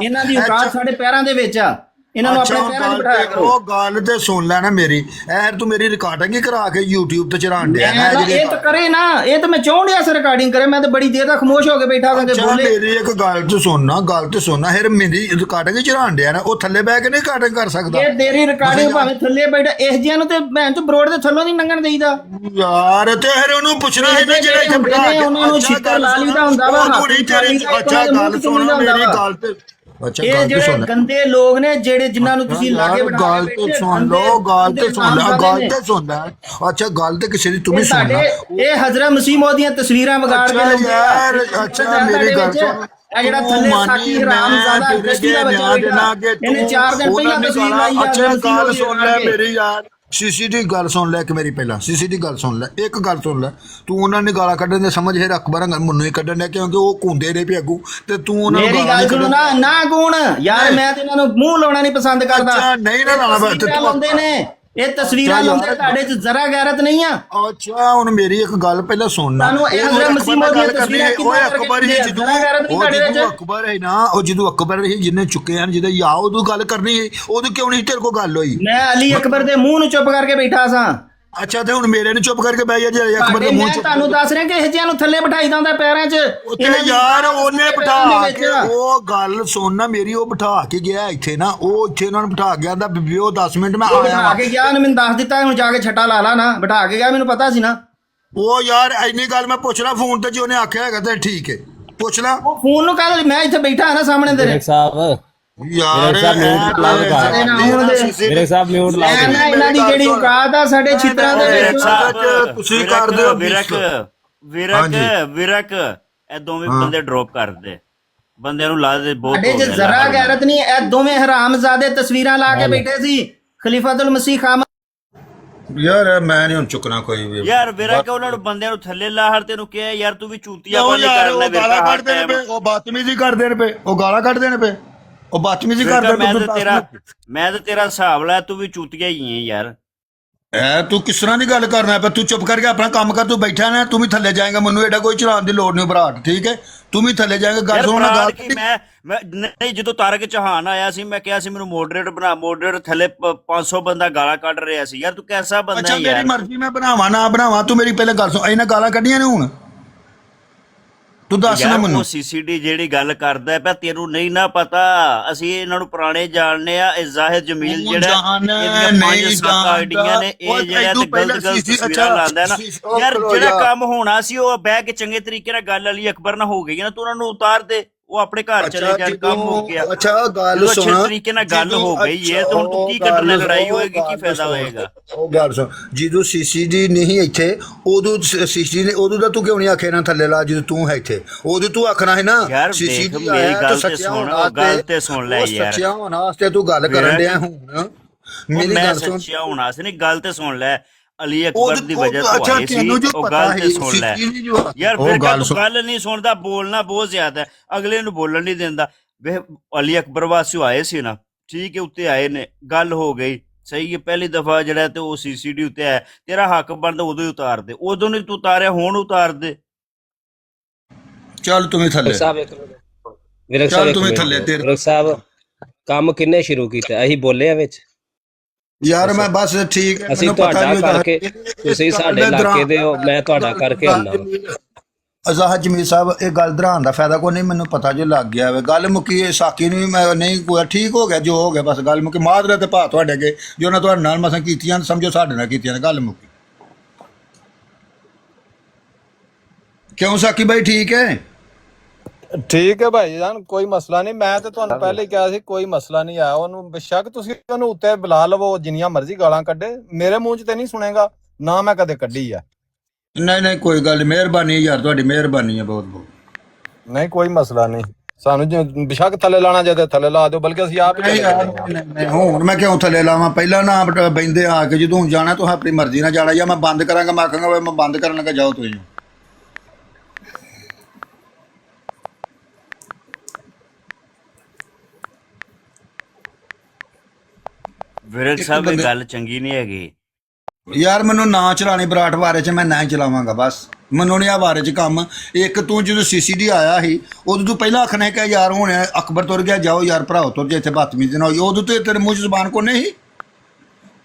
ਇਹਨਾਂ ਦੀ ਔਕਾਤ ਸਾਡੇ ਪੈਰਾਂ ਦੇ ਵਿੱਚ ਆ ਇਹਨਾਂ ਨੂੰ ਆਪਣੇ ਪੈਰਾਂ 'ਚ ਬਿਠਾਇਆ ਕਰੋ ਉਹ ਗੱਲ ਤੇ ਸੁਣ ਲੈ ਨਾ ਮੇਰੀ ਐਰ ਤੂੰ ਮੇਰੀ ਰਿਕਾਰਡਿੰਗ ਹੀ ਕਰਾ ਕੇ YouTube ਤੇ ਚੜਾਣ ਡਿਆ ਨਾ ਇਹ ਤਾਂ ਕਰੇ ਨਾ ਇਹ ਤਾਂ ਮੈਂ ਚਾਹੁੰਦਾ ਇਸ ਰਿਕਾਰਡਿੰਗ ਕਰੇ ਮੈਂ ਤਾਂ ਬੜੀ ਦੇਰ ਤੱਕ ਖਾਮੋਸ਼ ਹੋ ਕੇ ਬੈਠਾ ਹਾਂ ਕਿ ਬੋਲੇ ਮੇਰੀ ਇੱਕ ਗੱਲ ਤੇ ਸੁਣਨਾ ਗੱਲ ਤੇ ਸੁਣਨਾ ਫਿਰ ਮੇਰੀ ਰਿਕਾਰਡਿੰਗ ਹੀ ਚੜਾਣ ਡਿਆ ਨਾ ਉਹ ਥੱਲੇ ਬਹਿ ਕੇ ਨਹੀਂ ਰਿਕਾਰਡਿੰਗ ਕਰ ਸਕਦਾ ਇਹ ਤੇਰੀ ਰਿਕਾਰਡਿੰਗ ਭਾਵੇਂ ਥੱਲੇ ਬੈਠਾ ਇਸ ਜਿਆਂ ਨੂੰ ਤੇ ਭੈਣ ਤੋਂ ਬਰੋਡ ਦੇ ਥੱਲੋਂ ਨਹੀਂ ਲੰਘਣ ਦੇਈਦਾ ਯਾਰ ਤੇ ਫਿਰ ਉਹਨੂੰ ਪੁੱਛਣਾ ਇਹਨੇ ਜਿਹੜਾ ਇੱਥੇ ਬਿਠਾ ਕੇ ਉਹਨਾਂ ਨੂੰ ਛਿੱਤਰ ਲਾ ਲਈਦਾ ਹੁੰਦਾ ਵਾ ਅੱਛਾ ਗੱਲ ਸੁਣ ਮੇਰੀ ਗੱਲ ਤੇ ਅੱਛਾ ਇਹ ਗੱਲ ਤੇ ਜਿਹੜੇ ਸੁਣ ਗੰਦੇ ਲੋਕ ਨੇ ਜਿਹੜੇ ਜਿਨ੍ਹਾਂ ਨੂੰ ਤੁਸੀਂ ਲਾਗੇ ਬਿਠਾ ਗੱਲ ਤੇ ਸੁਣ ਲਓ ਗੱਲ ਤੇ ਸੁਣ ਲੈ ਗੱਲ ਤੇ ਸੁਣ ਲੈ ਅੱਛਾ ਗੱਲ ਤੇ ਕਿਸੇ ਦੀ ਤੂੰ ਵੀ ਸੁਣ ਲੈ ਇਹ ਹਜ਼ਰਤ ਮਸੀਹ ਮੌਦ ਦੀਆਂ ਤਸਵੀਰਾਂ ਵਿਗਾੜ ਕੇ ਲਾਉਂਦੇ ਯਾਰ ਅੱਛਾ ਮੇਰੀ ਗੱਲ ਸੁਣ ਇਹ ਜਿਹੜਾ ਥੱਲੇ ਸਾਕੀ ਹਰਾਮ ਜ਼ਿਆਦਾ ਗਸ਼ਤੀ ਦਾ ਬੱਚਾ ਇਹਨੇ 4 ਦਿਨ ਪਹਿਲਾਂ ਤਸਵੀਰ ਲਾਈ ਆ ਅੱਛਾ ਗੱਲ ਸੁਣ ਲੈ ਮੇਰੀ ਯਾਰ ਸੀਸੀਟੀ ਗੱਲ ਸੁਣ ਲੈ ਇੱਕ ਮੇਰੀ ਪਹਿਲਾਂ ਸੀਸੀਟੀ ਗੱਲ ਸੁਣ ਲੈ ਇੱਕ ਗੱਲ ਸੁਣ ਲੈ ਤੂੰ ਉਹਨਾਂ ਨੇ ਗਾਲਾਂ ਕੱਢਣ ਦੇ ਸਮਝ ਹੈ ਅਕਬਰ ਹੰਗਰ ਮੈਨੂੰ ਹੀ ਕੱਢਣ ਦੇ ਕਿਉਂਕਿ ਉਹ ਕੁੰਦੇ ਨੇ ਵੀ ਅੱਗੂ ਤੇ ਤੂੰ ਉਹਨਾਂ ਨੂੰ ਮੇਰੀ ਗੱਲ ਸੁਣ ਨਾ ਗੁਣ ਯਾਰ ਮੈਂ ਤੇ ਇਹਨਾਂ ਨੂੰ ਮੂੰਹ ਲਾਉਣਾ ਨਹੀਂ ਪਸੰਦ ਕਰਦਾ ਅੱਛਾ ਨਹੀਂ ਨਾ ਲਾਣਾ ਬਸ ਤੂੰ ਲਾਉਂਦੇ ਨੇ ਇਹ ਤਸਵੀਰਾਂ ਲਾਉਂਦੇ ਤੁਹਾਡੇ 'ਚ ਜ਼ਰਾ ਗੈਰਤ ਨਹੀਂ ਆ ਅੱਛਾ ਹੁਣ ਮੇਰੀ ਇੱਕ ਗੱਲ ਪਹਿਲਾਂ ਸੁਣਨਾ ਤੁਹਾਨੂੰ ਇਹ ਹਜ਼ਰਤ ਮਸੀਹ ਮੌਦ ਦੀਆਂ ਤਸਵੀਰਾਂ ਓਏ ਅਕਬਰ ਹੀ ਜਦੋਂ ਅਕਬਰ ਹੈ ਨਾ ਉਹ ਜਦੋਂ ਅਕਬਰ ਹੀ ਜਿਹਨੇ ਚੁੱਕੇ ਹਨ ਜਿਹਦੇ ਯਾ ਉਦੋਂ ਗੱਲ ਕਰਨੀ ਉਦੋਂ ਕਿਉਂ ਨਹੀਂ ਤੇਰੇ ਕੋਲ ਗੱਲ ਹੋਈ ਮੈਂ ਅਲੀ ਅਕਬਰ ਦੇ ਮੂੰਹ ਨੂੰ ਚੁੱਪ ਕਰਕੇ ਬੈਠਾ ਸਾਂ ਅੱਛਾ ਤੇ ਹੁਣ ਮੇਰੇ ਨੂੰ ਚੁੱਪ ਕਰਕੇ ਬਹਿ ਜਾ ਜੇ ਅਕਬਰ ਦੇ ਮੂੰਹ ਮੈਂ ਚ ਤੁਹਾਨੂੰ ਦੱਸ ਰਿਹਾ ਕਿ ਇਹ ਜਿਆਂ ਨੂੰ ਥੱਲੇ ਬਿਠਾਈਦਾ ਹੁੰਦਾ ਪੈਰਾਂ 'ਚ ਉੱਥੇ ਯਾਰ ਉਹਨੇ ਬਿਠਾ ਕੇ ਉਹ ਗੱਲ ਸੁਣਨਾ ਮੇਰੀ ਉਹ ਬਿਠਾ ਕੇ ਗਿਆ ਇੱਥੇ ਨਾ ਉਹ ਇੱਥੇ ਉਹਨਾਂ ਨੂੰ ਬਿਠਾ ਗਿਆ ਦਾ ਬੀਬੀ ਉਹ 10 ਮਿੰਟ ਮੈਂ ਆਇਆ ਬਿਠਾ ਕੇ ਗਿਆ ਉਹਨੇ ਮੈਨੂੰ ਦੱਸ ਦਿੱਤਾ ਹੁਣ ਜਾ ਕੇ ਛੱਟਾ ਲਾ ਲਾ ਨਾ ਬਿਠਾ ਕੇ ਗਿਆ ਮੈਨੂੰ ਪਤਾ ਸੀ ਨਾ ਉਹ ਯਾਰ ਇੰਨੀ ਗੱਲ ਮੈਂ ਪੁੱਛਣਾ ਫੋਨ ਤੇ ਜੇ ਉਹਨੇ ਆਖਿਆ ਹੈਗਾ ਤੇ ਠੀਕ ਹੈ ਪੁੱਛ ਲਾ ਉਹ ਫੋਨ ਨੂੰ ਕਹਿ ਮੈਂ ਇੱਥੇ ਬੈਠਾ ਹਾਂ ਨਾ ਸਾਹਮਣੇ ਤੇਰੇ ਸਾਹਿਬ ਯਾਰ ਮੇਰੇ ਸਾਹਿਬ ਮਿਊਟ ਲਾ ਇਹਨਾਂ ਦੀ ਜਿਹੜੀ ਔਕਾਤ ਆ ਸਾਡੇ ਛਿੱਤਰਾਂ ਦੇ ਵਿੱਚ ਤੁਸੀਂ ਕਰਦੇ ਹੋ ਵਿਰਕ ਇਹ ਦੋਵੇਂ ਬੰਦੇ ਡ੍ਰੌਪ ਕਰਦੇ ਬੰਦਿਆਂ ਨੂੰ ਲਾ ਦੇ ਬਹੁਤ ਸਾਡੇ 'ਚ ਜ਼ਰਾ ਗੈਰਤ ਨਹੀਂ ਇਹ ਦੋਵੇਂ ਹਰਾਮਜ਼ਾਦੇ ਤਸਵੀਰਾਂ ਲਾ ਕੇ ਬੈਠੇ ਸੀ ਖਲੀਫਾਤੁਲ ਮਸੀਹ ਖਾਮ ਯਾਰ ਮੈਂ ਨਹੀਂ ਹੁਣ ਚੁੱਕਣਾ ਕੋਈ ਵੀ ਯਾਰ ਵਿਰਕ ਉਹਨਾਂ ਨੂੰ ਬੰਦਿਆਂ ਨੂੰ ਥੱਲੇ ਲਾਹਰ ਤੈਨੂੰ ਕਿਹਾ ਯਾਰ ਤੂੰ ਵੀ ਚੂਤੀਆ ਵਾਲੀ ਕਰਨਾ ਗਾਲਾਂ ਕੱਢਦੇ ਨੇ ਪਏ ਉਹ ਬਦਤਮੀਜ਼ੀ ਕਰਦੇ ਨੇ ਪਏ ਉਹ ਗਾਲਾਂ ਕੱਢਦੇ ਨੇ ਪਏ ਉਹ ਬਦਤਮੀਜ਼ੀ ਕਰਦੇ ਮੈਂ ਤਾਂ ਤੇਰਾ ਹਿਸਾਬ ਲਾ ਤੂੰ ਵੀ ਚੂਤੀਆ ਹੀ ਹੈ ਯਾਰ ਐ ਤੂੰ ਕਿਸ ਤਰ੍ਹਾਂ ਦੀ ਗੱਲ ਕਰਨਾ ਪਰ ਤੂੰ ਚੁੱਪ ਕਰਕੇ ਆਪਣਾ ਕੰਮ ਕਰ ਤੂੰ ਬੈਠਾ ਨਾ ਤੂੰ ਵੀ ਥੱਲੇ ਜਾਏਗਾ ਮੈਨੂੰ ਐਡਾ ਕੋਈ ਚਲਾਉਣ ਦੀ ਲੋੜ ਨਹੀਂ ਭਰਾਟ ਠੀਕ ਹੈ ਤੂੰ ਵੀ ਥੱਲੇ ਜਾਏਗਾ ਗੱਲ ਸੁਣਨਾ ਗੱਲ ਮੈਂ ਨਹੀਂ ਜਦੋਂ ਤਾਰਕ ਚੌਹਾਨ ਆਇਆ ਸੀ ਮੈਂ ਕਿਹਾ ਸੀ ਮੈਨੂੰ ਮੋਡਰੇਟਰ ਬਣਾ ਮੋਡਰੇਟਰ ਥੱਲੇ 500 ਬੰਦਾ ਗਾਲਾਂ ਕੱਢ ਰਿਹਾ ਸੀ ਯਾਰ ਤੂੰ ਕੈਸਾ ਬੰਦਾ ਅੱਛਾ ਹੈ ਯਾਰ ਮੇਰੀ ਮਰਜ਼ੀ ਮੈਂ ਬਣਾਵਾਂ ਨਾ ਬਣਾਵਾਂ ਤੂੰ ਮੇਰੀ ਪਹਿਲਾਂ ਗੱਲ ਸੁਣ ਇਹਨਾਂ ਗਾਲਾਂ ਕੱਢੀਆਂ ਨੇ ਹੁਣ ਤੂੰ ਦੱਸ ਨਾ ਮੈਨੂੰ ਉਹ ਸੀਸੀਡੀ ਜਿਹੜੀ ਗੱਲ ਕਰਦਾ ਪਿਆ ਤੈਨੂੰ ਨਹੀਂ ਨਾ ਪਤਾ ਅਸੀਂ ਇਹਨਾਂ ਨੂੰ ਪੁਰਾਣੇ ਜਾਣਨੇ ਆ ਇਹ ਜ਼ਾਹਿਦ ਜਮੀਲ ਜਿਹੜਾ ਇਹਦੀਆਂ 5-7 ਆਈਡੀਆਂ ਨੇ ਇਹ ਜਿਹੜਾ ਤੇ ਗਲਤ ਤਸਵੀਰਾਂ ਲਾਉਂਦਾ ਨਾ ਯਾਰ ਜਿਹੜਾ ਕੰਮ ਹੋਣਾ ਸੀ ਉਹ ਬਹਿ ਕੇ ਚੰਗੇ ਤਰੀਕੇ ਨਾਲ ਗੱਲ ਅਲੀ ਅਕਬਰ ਨਾਲ ਹੋ ਗਈ ਨਾ ਤੂੰ ਉਹਨਾਂ ਨੂੰ ਉਤਾਰ ਦੇ ਉਹ ਆਪਣੇ ਘਰ ਚਲੇ ਜਾਣ ਕੰਮ ਹੋ ਗਿਆ ਅੱਛਾ ਗੱਲ ਸੁਣ ਅੱਛੇ ਤਰੀਕੇ ਨਾਲ ਗੱਲ ਹੋ ਗਈ ਹੈ ਤੇ ਹੁਣ ਤੂੰ ਕੀ ਕੱਢਣਾ ਲੜਾਈ ਹੋਏਗੀ ਕੀ ਫਾਇਦਾ ਹੋਏਗਾ ਉਹ ਗੱਲ ਸੁਣ ਜਦੋਂ ਸੀਸੀਡੀ ਨਹੀਂ ਇੱਥੇ ਉਦੋਂ ਸੀਸੀਡੀ ਨੇ ਉਦੋਂ ਦਾ ਤੂੰ ਕਿਉਂ ਨਹੀਂ ਆਖਿਆ ਨਾ ਥੱਲੇ ਲਾ ਜਦੋਂ ਤੂੰ ਹੈ ਇੱਥੇ ਉਦੋਂ ਤੂੰ ਆਖਣਾ ਹੈ ਨਾ ਯਾਰ ਦੇਖ ਮੇਰੀ ਗੱਲ ਤੇ ਸੁਣ ਉਹ ਗੱਲ ਤੇ ਸੁਣ ਲੈ ਯਾਰ ਸੱਚਿਆ ਹੋਣਾ ਵਾਸਤੇ ਤੂੰ ਗੱਲ ਕਰਨ ਡਿਆ ਹੁਣ ਮੇਰੀ ਗੱਲ ਸੁਣ ਸੱਚਿਆ ਹੋਣਾ ਸੀ ਨਹੀਂ ਗੱਲ ਤੇ ਸੁਣ ਲੈ ਅਲੀ ਅਕਬਰ ਦੀ ਵਜ੍ਹਾ ਤੋਂ ਆਏ ਸੀ ਉਹ ਗੱਲ ਤੇ ਸੁਣ ਲੈ ਯਾਰ ਫਿਰ ਗੱਲ ਨਹੀਂ ਸੁਣਦਾ ਬੋਲਣਾ ਬਹੁਤ ਜ਼ਿਆਦਾ ਹੈ ਅਗਲੇ ਨੂੰ ਬੋਲਣ ਨਹੀਂ ਦਿੰਦਾ ਵੇ ਅਲੀ ਅਕਬਰ ਵਾਸੀਓ ਆਏ ਸੀ ਨਾ ਠੀਕ ਹੈ ਉੱਤੇ ਆਏ ਨੇ ਗੱਲ ਹੋ ਗਈ ਸਹੀ ਹੈ ਪਹਿਲੀ ਦਫਾ ਜਿਹੜਾ ਤੇ ਉਹ ਸੀਸੀਡੀ ਉੱਤੇ ਆਇਆ ਤੇਰਾ ਹੱਕ ਬਣਦਾ ਉਦੋਂ ਹੀ ਉਤਾਰ ਦੇ ਉਦੋਂ ਨਹੀਂ ਤੂੰ ਉਤਾਰਿਆ ਹੁਣ ਉਤਾਰ ਦੇ ਚੱਲ ਤੂੰ ਥੱਲੇ ਵਿਰਕ ਸਾਹਿਬ ਕੰਮ ਕਿੰਨੇ ਸ਼ੁਰੂ ਕੀਤਾ ਅਸੀਂ ਬੋਲੇ ਆ ਵਿੱਚ ਯਾਰ ਮੈਂ ਬਸ ਠੀਕ ਹੈ ਅਸੀਂ ਤੁਹਾਡਾ ਕਰਕੇ ਤੁਸੀਂ ਸਾਡੇ ਇਲਾਕੇ ਦੇ ਹੋ ਮੈਂ ਤੁਹਾਡਾ ਕਰਕੇ ਆਉਂਦਾ ਅਜ਼ਾਹਦ ਜਮੀਲ ਸਾਹਿਬ ਇਹ ਗੱਲ ਦਰਾਨ ਦਾ ਫਾਇਦਾ ਕੋਈ ਨਹੀਂ ਮੈਨੂੰ ਪਤਾ ਜੋ ਲੱਗ ਗਿਆ ਵੇ ਗੱਲ ਮੁੱਕੀ ਇਹ ਸਾਕੀ ਨੂੰ ਮੈਂ ਨਹੀਂ ਕੋਈ ਠੀਕ ਹੋ ਗਿਆ ਜੋ ਹੋ ਗਿਆ ਬਸ ਗੱਲ ਮੁੱਕੀ ਮਾਦਰਾ ਤੇ ਭਾ ਤੁਹਾਡੇ ਅੱਗੇ ਜੋ ਨਾ ਤੁਹਾਡੇ ਨਾਲ ਮਸਾਂ ਕੀਤੀਆਂ ਸਮਝੋ ਸਾਡੇ ਨਾਲ ਕੀਤੀਆਂ ਨੇ ਗੱਲ ਮੁੱਕੀ ਕਿਉਂ ਸਾਕੀ ਬਾਈ ਠੀਕ ਹੈ ਠੀਕ ਹੈ ਭਾਈ ਜਾਨ ਕੋਈ ਮਸਲਾ ਨਹੀਂ ਮੈਂ ਤੇ ਤੁਹਾਨੂੰ ਪਹਿਲੇ ਹੀ ਕਿਹਾ ਸੀ ਕੋਈ ਮਸਲਾ ਨਹੀਂ ਆਇਆ ਉਹਨੂੰ ਬੇਸ਼ੱਕ ਤੁਸੀਂ ਉਹਨੂੰ ਉੱਤੇ ਬੁਲਾ ਲਵੋ ਜਿੰਨੀਆਂ ਮਰਜ਼ੀ ਗਾਲਾਂ ਕੱਢੇ ਮੇਰੇ ਮੂੰਹ 'ਚ ਤੇ ਨਹੀਂ ਸੁਣੇਗਾ ਨਾ ਮੈਂ ਕਦੇ ਕੱਢੀ ਆ ਨਹੀਂ ਕੋਈ ਗੱਲ ਮਿਹਰਬਾਨੀ ਯਾਰ ਤੁਹਾਡੀ ਮਿਹਰਬਾਨੀ ਹੈ ਬਹੁਤ ਬਹੁਤ ਨਹੀਂ ਕੋਈ ਮਸਲਾ ਨਹੀਂ ਸਾਨੂੰ ਬੇਸ਼ੱਕ ਥੱਲੇ ਲਾਣਾ ਚਾਹੀਦਾ ਥੱਲੇ ਲਾ ਦਿਓ ਬਲਕਿ ਅਸੀਂ ਆਪ ਹੀ ਹੁਣ ਮੈਂ ਕਿਉਂ ਥੱਲੇ ਲਾਵਾਂ ਪਹਿਲਾਂ ਨਾ ਬੈਂਦੇ ਆ ਕੇ ਜਦੋਂ ਜਾਣਾ ਤੂੰ ਆਪਣੀ ਮਰਜ਼ੀ ਨਾਲ ਜਾਣਾ ਜਾਂ ਮੈਂ ਬੰਦ ਕਰਾਂਗਾ ਮੈਂ ਆਖਾਂਗਾ ਮੈਂ ਬੰਦ ਕਰਨ ਲੱਗਾ ਜਾਓ ਤੁਸੀਂ ਵਿਰਕ ਸਾਹਿਬ ਇਹ ਗੱਲ ਚੰਗੀ ਨਹੀਂ ਹੈਗੀ। ਯਾਰ ਮੈਨੂੰ ਨਾ ਚਲਾਣੀ ਬਰਾਟ ਬਾਰੇ ਚ, ਮੈਂ ਨਾ ਹੀ ਚਲਾਵਾਂਗਾ ਬਸ। ਮੈਨੂੰ ਨਹੀਂ ਆ ਬਾਰੇ ਚ ਕੰਮ। ਇੱਕ ਤੂੰ ਜਦੋਂ CCD ਆਇਆ ਸੀ ਉਦੋਂ ਤੂੰ ਪਹਿਲਾਂ ਆਖਣਾ ਕਿ ਯਾਰ ਹੁਣ ਅਕਬਰ ਤੁਰ ਗਿਆ, ਜਾਓ ਯਾਰ ਭਰਾਓ ਤੁਰ ਜਾ, ਇੱਥੇ ਬਦਤਮੀਜ਼ੀ ਨਾ ਹੋਈ। ਉਦੋਂ ਤੇ ਤੇਰੇ ਮੂੰਹ 'ਚ ਜ਼ਬਾਨ ਕੋ ਨਹੀਂ ਸੀ।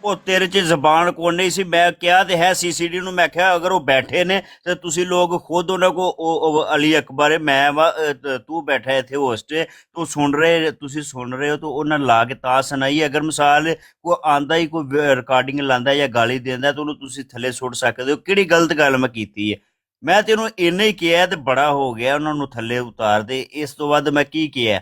ਉਹ ਤੇਰੇ 'ਚ ਜ਼ਬਾਨ ਕੋਲ ਨਹੀਂ ਸੀ। ਮੈਂ ਕਿਹਾ ਤੇ ਹੈ CCD ਨੂੰ, ਮੈਂ ਕਿਹਾ ਅਗਰ ਉਹ ਬੈਠੇ ਨੇ ਤੇ ਤੁਸੀਂ ਲੋਕ ਖੁਦ ਉਹਨਾਂ ਕੋ ਉਹ ਅਲੀ ਅਕਬਰ ਮੈਂ ਵਾ ਤੂੰ ਬੈਠਾ ਇੱਥੇ ਹੋਸਟ, ਤੂੰ ਤੁਸੀਂ ਸੁਣ ਰਹੇ ਹੋ ਤਾਂ ਉਹਨਾਂ ਲਾ ਕੇ ਤਾਂ ਸੁਣਾਈ। ਅਗਰ ਮਿਸਾਲ ਕੋਈ ਆਂਦਾ ਹੀ ਕੋਈ ਰਿਕਾਰਡਿੰਗ ਲਾਂਦਾ ਜਾਂ ਗਾਲੀ ਦਿੰਦਾ ਤਾਂ ਉਹਨੂੰ ਤੁਸੀਂ ਥੱਲੇ ਸੁੱਟ ਸਕਦੇ ਹੋ। ਕਿਹੜੀ ਗਲਤ ਗੱਲ ਮੈਂ ਕੀਤੀ ਹੈ? ਮੈਂ ਤੈਨੂੰ ਇੰਨਾ ਹੀ ਕਿਹਾ ਤੇ ਬੜਾ ਹੋ ਗਿਆ, ਉਹਨਾਂ ਨੂੰ ਥੱਲੇ ਉਤਾਰ ਦੇ। ਇਸ ਤੋਂ ਵੱਧ ਮੈਂ ਕੀ ਕਿਹਾ?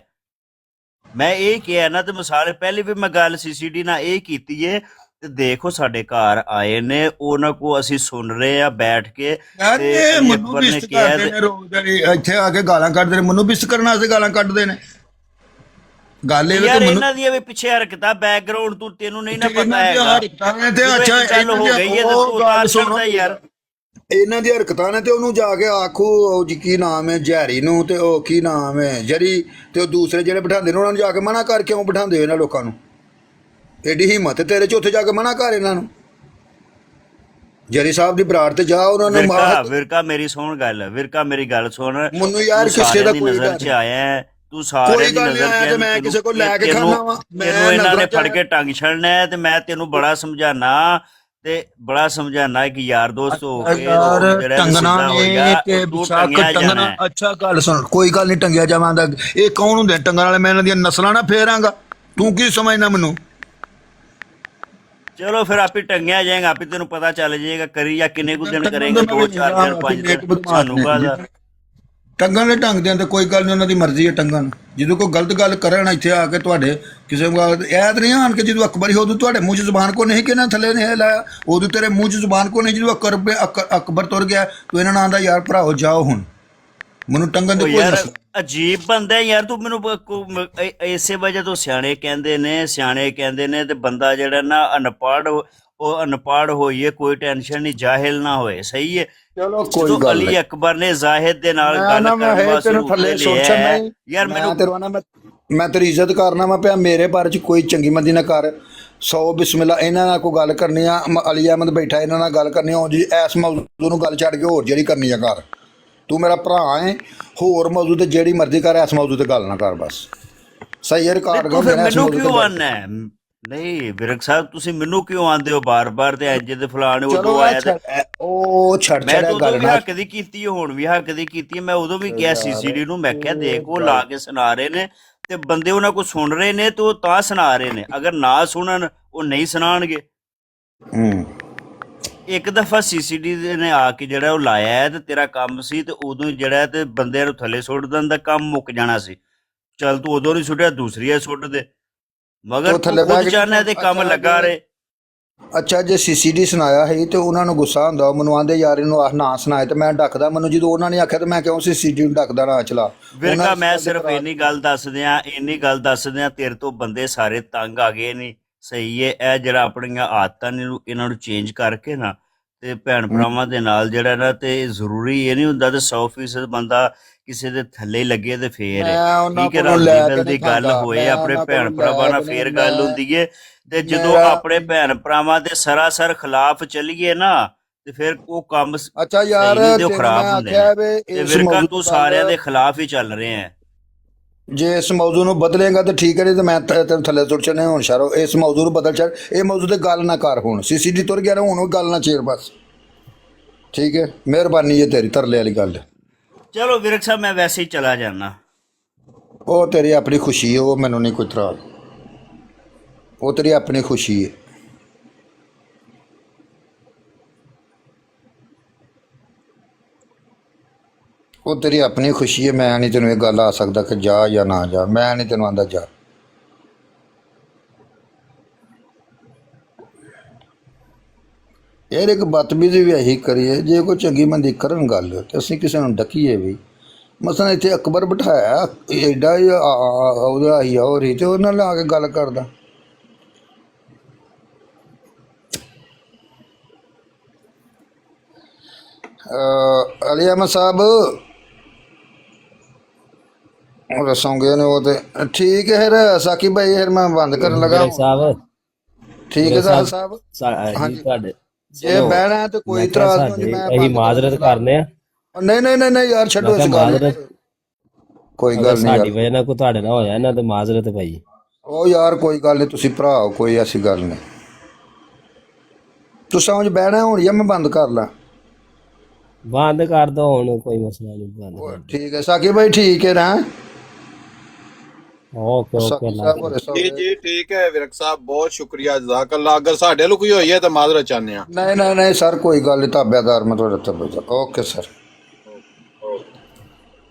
ਮੈਂ ਇਹ ਕਿਹਾ ਨਾ, ਤੇ ਮਿਸਾਲ ਪਹਿਲੇ ਵੀ ਮੈਂ ਗੱਲ CCD ਨਾਲ ਇਹ ਕੀਤੀ ਹੈ ਤੇ ਦੇਖੋ ਸਾਡੇ ਘਰ ਆਏ ਨੇ, ਉਹਨਾਂ ਕੋ ਅਸੀਂ ਸੁਣ ਰਹੇ ਆ ਬੈਠ ਕੇ। ਤੇ ਮੈਨੂੰ ਵੀ ਇਸ ਕਰਦੇ ਨੇ ਰੋਜ਼ ਇੱਥੇ ਆ ਕੇ ਗਾਲਾਂ ਕੱਢਦੇ ਨੇ, ਮੈਨੂੰ ਵੀ ਇਸ ਕਰਨ ਵਾਸਤੇ ਗਾਲਾਂ ਕੱਢਦੇ ਨੇ। ਗੱਲ ਇਹ ਯਾਰ ਇਹਨਾਂ ਦੀਆਂ ਵੀ ਪਿੱਛੇ ਹਰਕਤਾਂ ਬੈਕਗ੍ਰਾਉਂਡ ਤੈਨੂੰ ਨਹੀਂ ਨਾ ਪਤਾ ਹੈਗਾ। ਤੇ ਅੱਛਾ ਚੱਲ ਹੋ ਗਈ ਹੈ ਤੇ ਤੂੰ ਤਾਂ ਸੁਣਦਾ ਯਾਰ। ਇਹਨਾਂ ਦੀ ਹਰਕਤਾਂ ਨੇ ਤੇ ਉਹਨੂੰ ਜਾ ਕੇ ਆਖੋ ਉਹ ਜੀ ਕੀ ਨਾਮ ਹੈ ਜੈਰੀ ਨੂੰ, ਤੇ ਉਹ ਕੀ ਨਾਮ ਹੈ ਜਰੀ, ਤੇ ਉਹ ਦੂਸਰੇ ਜਿਹੜੇ ਬਿਠਾਉਂਦੇ ਨੇ ਉਹਨਾਂ ਨੂੰ ਜਾ ਕੇ ਮਨਾ ਕਰ ਕਿਉਂ ਬਿਠਾਉਂਦੇ ਹੋ ਇਹਨਾਂ ਲੋਕਾਂ ਨੂੰ? ਐਡੀ ਹਿੰਮਤ ਤੇਰੇ ਚ, ਉੱਥੇ ਜਾ ਕੇ ਮਨਾ ਕਰ ਇਹਨਾਂ ਨੂੰ। ਜਰੀ ਸਾਹਿਬ ਦੀ ਬਰਾੜ ਤੇ ਜਾ, ਉਹਨਾਂ ਨੂੰ ਵਿਰਕਾ ਮੇਰੀ ਸੁਣ ਗੱਲ, ਵਿਰਕਾ ਮੇਰੀ ਗੱਲ ਸੁਣ। ਮੈਨੂੰ ਯਾਰ ਕਿਸੇ ਦਾ ਕੋਈ ਨਜ਼ਰ ਚ ਆਇਆ, ਤੂੰ ਸਾਰੇ ਦੀ ਨਜ਼ਰ ਚ ਮੈਂ ਕਿਸੇ ਕੋਲ ਲੈ ਕੇ ਖਾਣਾ ਵਾ, ਮੈਨੂੰ ਇਹਨਾਂ ਨੇ ਫੜ ਕੇ ਟੰਗ ਛੜਨਾ ਹੈ ਤੇ ਮੈਂ ਤੈਨੂੰ ਬੜਾ ਸਮਝਾਣਾ ਕਿ ਯਾਰ ਦੋਸਤ ਹੋ ਕੇ ਟੰਗਣਾ ਤੇ ਟੰਗਣਾ। ਅੱਛਾ ਗੱਲ ਸੁਣ, ਕੋਈ ਗੱਲ ਨਹੀਂ ਟੰਗਿਆ ਜਾਵਾਂਦਾ। ਇਹ ਕੌਣ ਹੁੰਦੇ ਟੰਗਣ ਵਾਲੇ? ਮੈਂ ਇਹਨਾਂ ਦੀਆਂ ਨਸਲਾਂ ਨਾ ਫੇਰਾਂਗਾ। ਤੂੰ ਕੀ ਸਮਝਣਾ ਮੈਨੂੰ? ਚਲੋ ਫਿਰ ਆਪੇ ਟੰਗਿਆ ਜਾਏਗਾ, ਆਪੇ ਤੈਨੂੰ ਪਤਾ ਚੱਲ ਜਾਏਗਾ। ਕਰੀ ਜਾਂ ਕਿੰਨੇ ਕੁ ਦਿਨ ਕਰੇਗਾ, 2 4 ਦਿਨ 5 ਦਿਨ, ਸਾਨੂੰ ਕਾਹਦਾ ਟੰਗਣ ਦੇ ਢੰਗ ਦੇ। ਕੋਈ ਗੱਲ ਨਹੀਂ, ਉਹਨਾਂ ਦੀ ਮਰਜ਼ੀ ਹੈ ਟੰਗਣ। ਜਦੋਂ ਕੋਈ ਗਲਤ ਗੱਲ ਕਰਨ ਇੱਥੇ ਆ ਕੇ ਤੁਹਾਡੇ ਕਿਸੇ ਗੱਲ ਐਦ ਨਹੀਂ ਆਣ ਕੇ, ਜਦੋਂ ਅਕਬਰ ਹੀ ਉਦੋਂ ਤੁਹਾਡੇ ਮੂੰਹ 'ਚ ਜ਼ੁਬਾਨ ਕੋ ਨਹੀਂ ਕਿ ਇਹਨਾਂ ਥੱਲੇ ਨਹੀਂ ਲਾਇਆ, ਉਦੋਂ ਤੇਰੇ ਮੂੰਹ 'ਚ ਜ਼ੁਬਾਨ ਕੋ ਨਹੀਂ। ਜਦੋਂ ਅਕਬਰ ਤੁਰ ਗਿਆ ਤੂੰ ਇਹਨਾਂ ਨਾਲ ਆਂਦਾ ਯਾਰ ਭਰਾਓ ਜਾਓ, ਹੁਣ ਮੈਨੂੰ ਟੰਗਣ ਦੀ ਕੋਈ ਅਜੀਬ ਬੰਦਾ ਯਾਰ ਤੂੰ। ਮੈਨੂੰ ਇਸੇ ਵਜ੍ਹਾ ਤੋਂ ਸਿਆਣੇ ਕਹਿੰਦੇ ਨੇ ਤੇ ਬੰਦਾ ਜਿਹੜਾ ਨਾ ਅਨਪੜ੍ਹ ਹੋਈਏ ਕੋਈ ਟੈਨਸ਼ਨ ਨਹੀਂ, ਜਾਹਿਲ ਨਾ ਹੋਏ। ਸਹੀ ਹੈ। ਚਲੋ ਕੋਈ ਗੱਲ ਨਹੀਂ। ਅਲੀ ਅਕਬਰ ਨੇ ਜ਼ਾਹਿਦ ਦੇ ਨਾਲ ਗੱਲ ਕਰਨ ਵਾਸਤੇ ਯਾਰ ਮੈਂ ਤੇਰੀ ਇੱਜ਼ਤ ਕਰਨਾ ਵਾ ਪਿਆ, ਮੇਰੇ ਬਾਰੇ ਚ ਕੋਈ ਚੰਗੀ ਮੰਦੀ ਨਾ ਕਰ। 100 ਬਿਸਮਿਲ੍ਲਾ। ਇਹਨਾਂ ਨਾਲ ਕੋਈ ਗੱਲ ਕਰਨੀ ਆ, ਅਲੀ ਅਹਿਮਦ ਬੈਠਾ, ਇਹਨਾਂ ਨਾਲ ਗੱਲ ਕਰਨੀ ਆ ਜੀ, ਐਸ ਮੌਜੂ ਨੂੰ ਗੱਲ ਛੱਡ ਕੇ ਹੋਰ ਜਿਹੜੀ ਕਰਨੀ ਆ ਕਰ। ਤੂੰ ਮੇਰਾ ਭਰਾ ਹੈ, ਹੋਰ ਮੌਜੂ ਤੇ ਜਿਹੜੀ ਮਰਜ਼ੀ ਕਰ, ਐਸ ਮੌਜੂ ਤੇ ਗੱਲ ਨਾ ਕਰ ਬਸ। ਸਹੀ ਹੈ ਰਿਕਾਰਡ ਕਰ। ਮੈਨੂੰ ਕਿਉਂ ਆਨਾ ਨਹੀਂ ਵਿਰਕ ਸਾਹਿਬ, ਤੁਸੀਂ ਮੈਨੂੰ ਕਿਉਂ ਆਂਦੇ ਹੋ ਬਾਰ-ਬਾਰ ਤੇ ਇੰਜ ਦੇ ਫਲਾਣੇ ਉਦੋਂ ਆਇਆ ਤੇ ਉਹ ਛੱਡ ਮੈਂ ਉਦੋਂ ਵੀ ਹੱਕ ਦੀ ਕੀਤੀ, ਹੁਣ ਵੀ ਹੱਕ ਦੀ ਕੀਤੀ। ਮੈਂ ਉਦੋਂ ਵੀ ਕਿਹਾ CCD ਨੂੰ, ਮੈਂ ਕਿਹਾ ਦੇਖ ਉਹ ਲਾ ਕੇ ਸੁਣਾ ਰਹੇ ਨੇ ਤੇ ਬੰਦੇ ਉਹਨਾਂ ਕੋਲ ਸੁਣ ਰਹੇ ਨੇ ਤੇ ਉਹ ਤਾਂ ਸੁਣਾ ਰਹੇ ਨੇ। ਅਗਰ ਨਾ ਸੁਣਨ ਉਹ ਨਹੀਂ ਸੁਣਾਣਗੇ। ਇੱਕ ਦਫਾ CCD ਨੇ ਆ ਕੇ ਜਿਹੜਾ ਉਹ ਲਾਇਆ ਤੇ ਤੇਰਾ ਕੰਮ ਸੀ ਤੇ ਉਦੋਂ ਜਿਹੜਾ ਤੇ ਬੰਦਿਆਂ ਨੂੰ ਥੱਲੇ ਸੁੱਟ ਦੇਣ ਦਾ ਕੰਮ ਮੁੱਕ ਜਾਣਾ ਸੀ। ਚੱਲ ਤੂੰ ਉਦੋਂ ਨਹੀਂ ਸੁੱਟਿਆ, ਦੂਸਰੀ ਆ ਸੁੱਟ ਦੇ, ਮਗਰ ਖੁਦ ਚਾਹਨਾ ਤੇ ਕੰਮ ਲੱਗਾ ਰਹੇ। ਅੱਛਾ ਜੇ CCD ਸੁਣਾਇਆ ਹੈ ਤੇ ਉਹਨਾਂ ਨੂੰ ਗੁੱਸਾ ਹੁੰਦਾ, ਮੈਨੂੰ ਆਂਦੇ ਯਾਰ ਇਹਨੂੰ ਆਹ ਨਾ ਸੁਣਾਏ ਤੇ ਮੈਂ ਡੱਕਦਾ। ਮੈਨੂੰ ਜਦੋਂ ਉਹਨਾਂ ਨੇ ਆਖਿਆ ਤੇ ਮੈਂ ਕਿਉਂ CCD ਨੂੰ ਡੱਕਦਾ ਨਾ ਚਲਾ। ਵਿਰਕਾ ਮੈਂ ਸਿਰਫ ਇੰਨੀ ਗੱਲ ਦੱਸ ਦਿਆਂ ਤੇਰੇ ਤੋਂ ਬੰਦੇ ਸਾਰੇ ਤੰਗ ਆ ਗਏ ਨਹੀਂ। ਸਹੀ ਹੈ। ਇਹ ਜਿਹੜਾ ਆਪਣੀਆਂ ਆਦਤਾਂ ਨੇ ਇਹਨਾਂ ਨੂੰ ਚੇਂਜ ਕਰਕੇ ਨਾ ਤੇ ਭੈਣ ਭਰਾਵਾਂ ਦੇ ਨਾਲ ਜਿਹੜਾ ਨਾ, ਤੇ ਜ਼ਰੂਰੀ ਇਹ ਨਹੀਂ ਹੁੰਦਾ ਤੇ 100% ਬੰਦਾ ਕਿਸੇ ਦੇ ਥੱਲੇ ਲੱਗੇ ਤੇ ਫੇਰ ਠੀਕ ਹੈ। ਰਲ ਦੀ ਗੱਲ ਹੋਏ ਆਪਣੇ ਭੈਣ ਭਰਾਵਾਂ ਨਾਲ ਫੇਰ ਗੱਲ ਹੁੰਦੀ ਹੈ। ਤੇ ਜਦੋਂ ਆਪਣੇ ਭੈਣ ਭਰਾਵਾਂ ਦੇ ਸਰਾਸਰ ਖਿਲਾਫ ਚੱਲੀਏ ਨਾ ਤੇ ਫਿਰ ਉਹ ਕੰਮ ਅੱਛਾ ਯਾਰ ਖਰਾਬ ਹੁੰਦੇ ਨੇ। ਤੇ ਵਿਰਕਾ ਤੂੰ ਸਾਰਿਆਂ ਦੇ ਖਿਲਾਫ ਹੀ ਚੱਲ ਰਹੇ ਹੈ। ਜੇ ਇਸ ਮੌਜੂ ਨੂੰ ਬਦਲੇਗਾ ਤਾਂ ਠੀਕ ਹੈ, ਨਹੀਂ ਤਾਂ ਮੈਂ ਤੈਨੂੰ ਥੱਲੇ ਤੁਰ ਚਣੇ ਹੁਣ ਸ਼ਰੋ। ਇਸ ਮੌਜੂ ਨੂੰ ਬਦਲ ਛੱਡ, ਇਹ ਮੌਜੂ ਤੇ ਗੱਲ ਨਾ ਕਰ। ਹੁਣ CCD ਤੁਰ ਗਿਆ ਨਾ, ਹੁਣ ਉਹ ਗੱਲ ਨਾ ਛੇੜ ਬਸ। ਠੀਕ ਹੈ, ਮਿਹਰਬਾਨੀ ਹੈ ਤੇਰੀ, ਤਰਲੇ ਵਾਲੀ ਗੱਲ। ਚਲੋ ਵਿਰਕ ਸਾਹਿਬ ਮੈਂ ਵੈਸੇ ਹੀ ਚਲਾ ਜਾਣਾ। ਉਹ ਤੇਰੀ ਆਪਣੀ ਖੁਸ਼ੀ ਹੈ, ਉਹ ਮੈਨੂੰ ਨਹੀਂ ਕੋਈ ਤਰਾਲ। ਉਹ ਤੇਰੀ ਆਪਣੀ ਖੁਸ਼ੀ ਹੈ। ਉਹ ਤੇਰੀ ਆਪਣੀ ਖੁਸ਼ੀ ਹੈ। ਮੈਂ ਨਹੀਂ ਤੈਨੂੰ ਇਹ ਗੱਲ ਆ ਸਕਦਾ ਕਿ ਜਾ ਜਾਂ ਨਾ ਜਾ। ਮੈਂ ਨਹੀਂ ਤੈਨੂੰ ਆਂਦਾ ਜਾ। ਯਾਰ ਇੱਕ ਬਦਤਮੀਜ਼ੀ ਵੀ ਇਹੀ ਕਰੀਏ, ਜੇ ਕੋਈ ਚੰਗੀ ਮੰਦੀ ਕਰਨ ਗੱਲ ਤੇ ਅਸੀਂ ਕਿਸੇ ਨੂੰ ਡੱਕੀਏ ਵੀ। ਮਸਲਾ ਇੱਥੇ ਅਕਬਰ ਬਿਠਾਇਆ, ਐਡਾ ਹੀ ਉਹਦਾ ਹੀ ਹੋ ਰਹੀ ਤੇ ਉਹਨਾਂ ਨਾਲ ਆ ਕੇ ਗੱਲ ਕਰਦਾ। ਅਲੀ ਅਹਿਮਦ ਸਾਹਿਬ ਉਹ ਸੌਂ ਗਏ ਨੇ ਉਹ ਤੇ। ਠੀਕ ਹੈ ਫਿਰ ਸਾਕਿਬ ਭਾਈ, ਫਿਰ ਮੈਂ ਬੰਦ ਕਰਨ ਲੱਗਾ। ਠੀਕ ਹੈ ਸਾਹਿਬ ਸਾਹਿਬ ਜੀ ਤੁਹਾਡੇ ਜੇ ਬਹਿਣਾ ਤੇ ਕੋਈ ਇਤਰਾਜ਼ ਨਹੀਂ, ਮੈਂ ਅਸੀਂ ਮਾਜ਼ਰਤ ਕਰਨੇ ਆ। ਨਹੀਂ ਨਹੀਂ ਨਹੀਂ ਨਹੀਂ ਯਾਰ ਛੱਡੋ ਇਸ ਗੱਲ ਨੂੰ। ਕੋਈ ਗੱਲ ਨਹੀਂ ਸਾਡੀ ਵਜ੍ਹਾ ਨਾਲ ਕੋਈ ਤੁਹਾਡੇ ਨਾਲ ਹੋਇਆ ਇਹਨਾਂ ਤੇ ਮਾਜ਼ਰਤ ਭਾਈ। ਉਹ ਯਾਰ ਕੋਈ ਗੱਲ ਨਹੀਂ, ਤੁਸੀਂ ਭਰਾ ਹੋ, ਕੋਈ ਐਸੀ ਗੱਲ ਨਹੀਂ। ਤੂੰ ਸਮਝ ਬਹਿਣਾ ਹੁਣ ਜਾਂ ਮੈਂ ਬੰਦ ਕਰ ਲਾਂ? ਬੰਦ ਕਰ ਦੋ ਹੁਣ, ਕੋਈ ਮਸਲਾ ਨਹੀਂ, ਬੰਦ ਕਰ ਠੀਕ ਹੈ ਸਾਕੀ ਭਾਈ, ਠੀਕ ਹੈ ਨਾ? ਓਕੇ ਓਕੇ ਜੀ ਠੀਕ ਹੈ ਵਿਰਕ ਸਾਹਿਬ, ਬਹੁਤ ਸ਼ੁਕਰੀਆ, ਜਜ਼ਾਕੱਲਾ। ਅਗਰ ਸਾਡੇ ਵੱਲੋਂ ਕੋਈ ਹੋਈ ਹੈ ਤਾਂ ਮਾਜ਼ਰਤ ਚਾਹੁੰਦੇ ਆ। ਨਹੀਂ ਨਹੀਂ ਨਹੀਂ ਸਰ, ਕੋਈ ਗੱਲ ਨਹੀਂ, ਤਾਬਿਆਦਾਰ ਮੈਂ ਤੁਹਾਡਾ। Okay sir.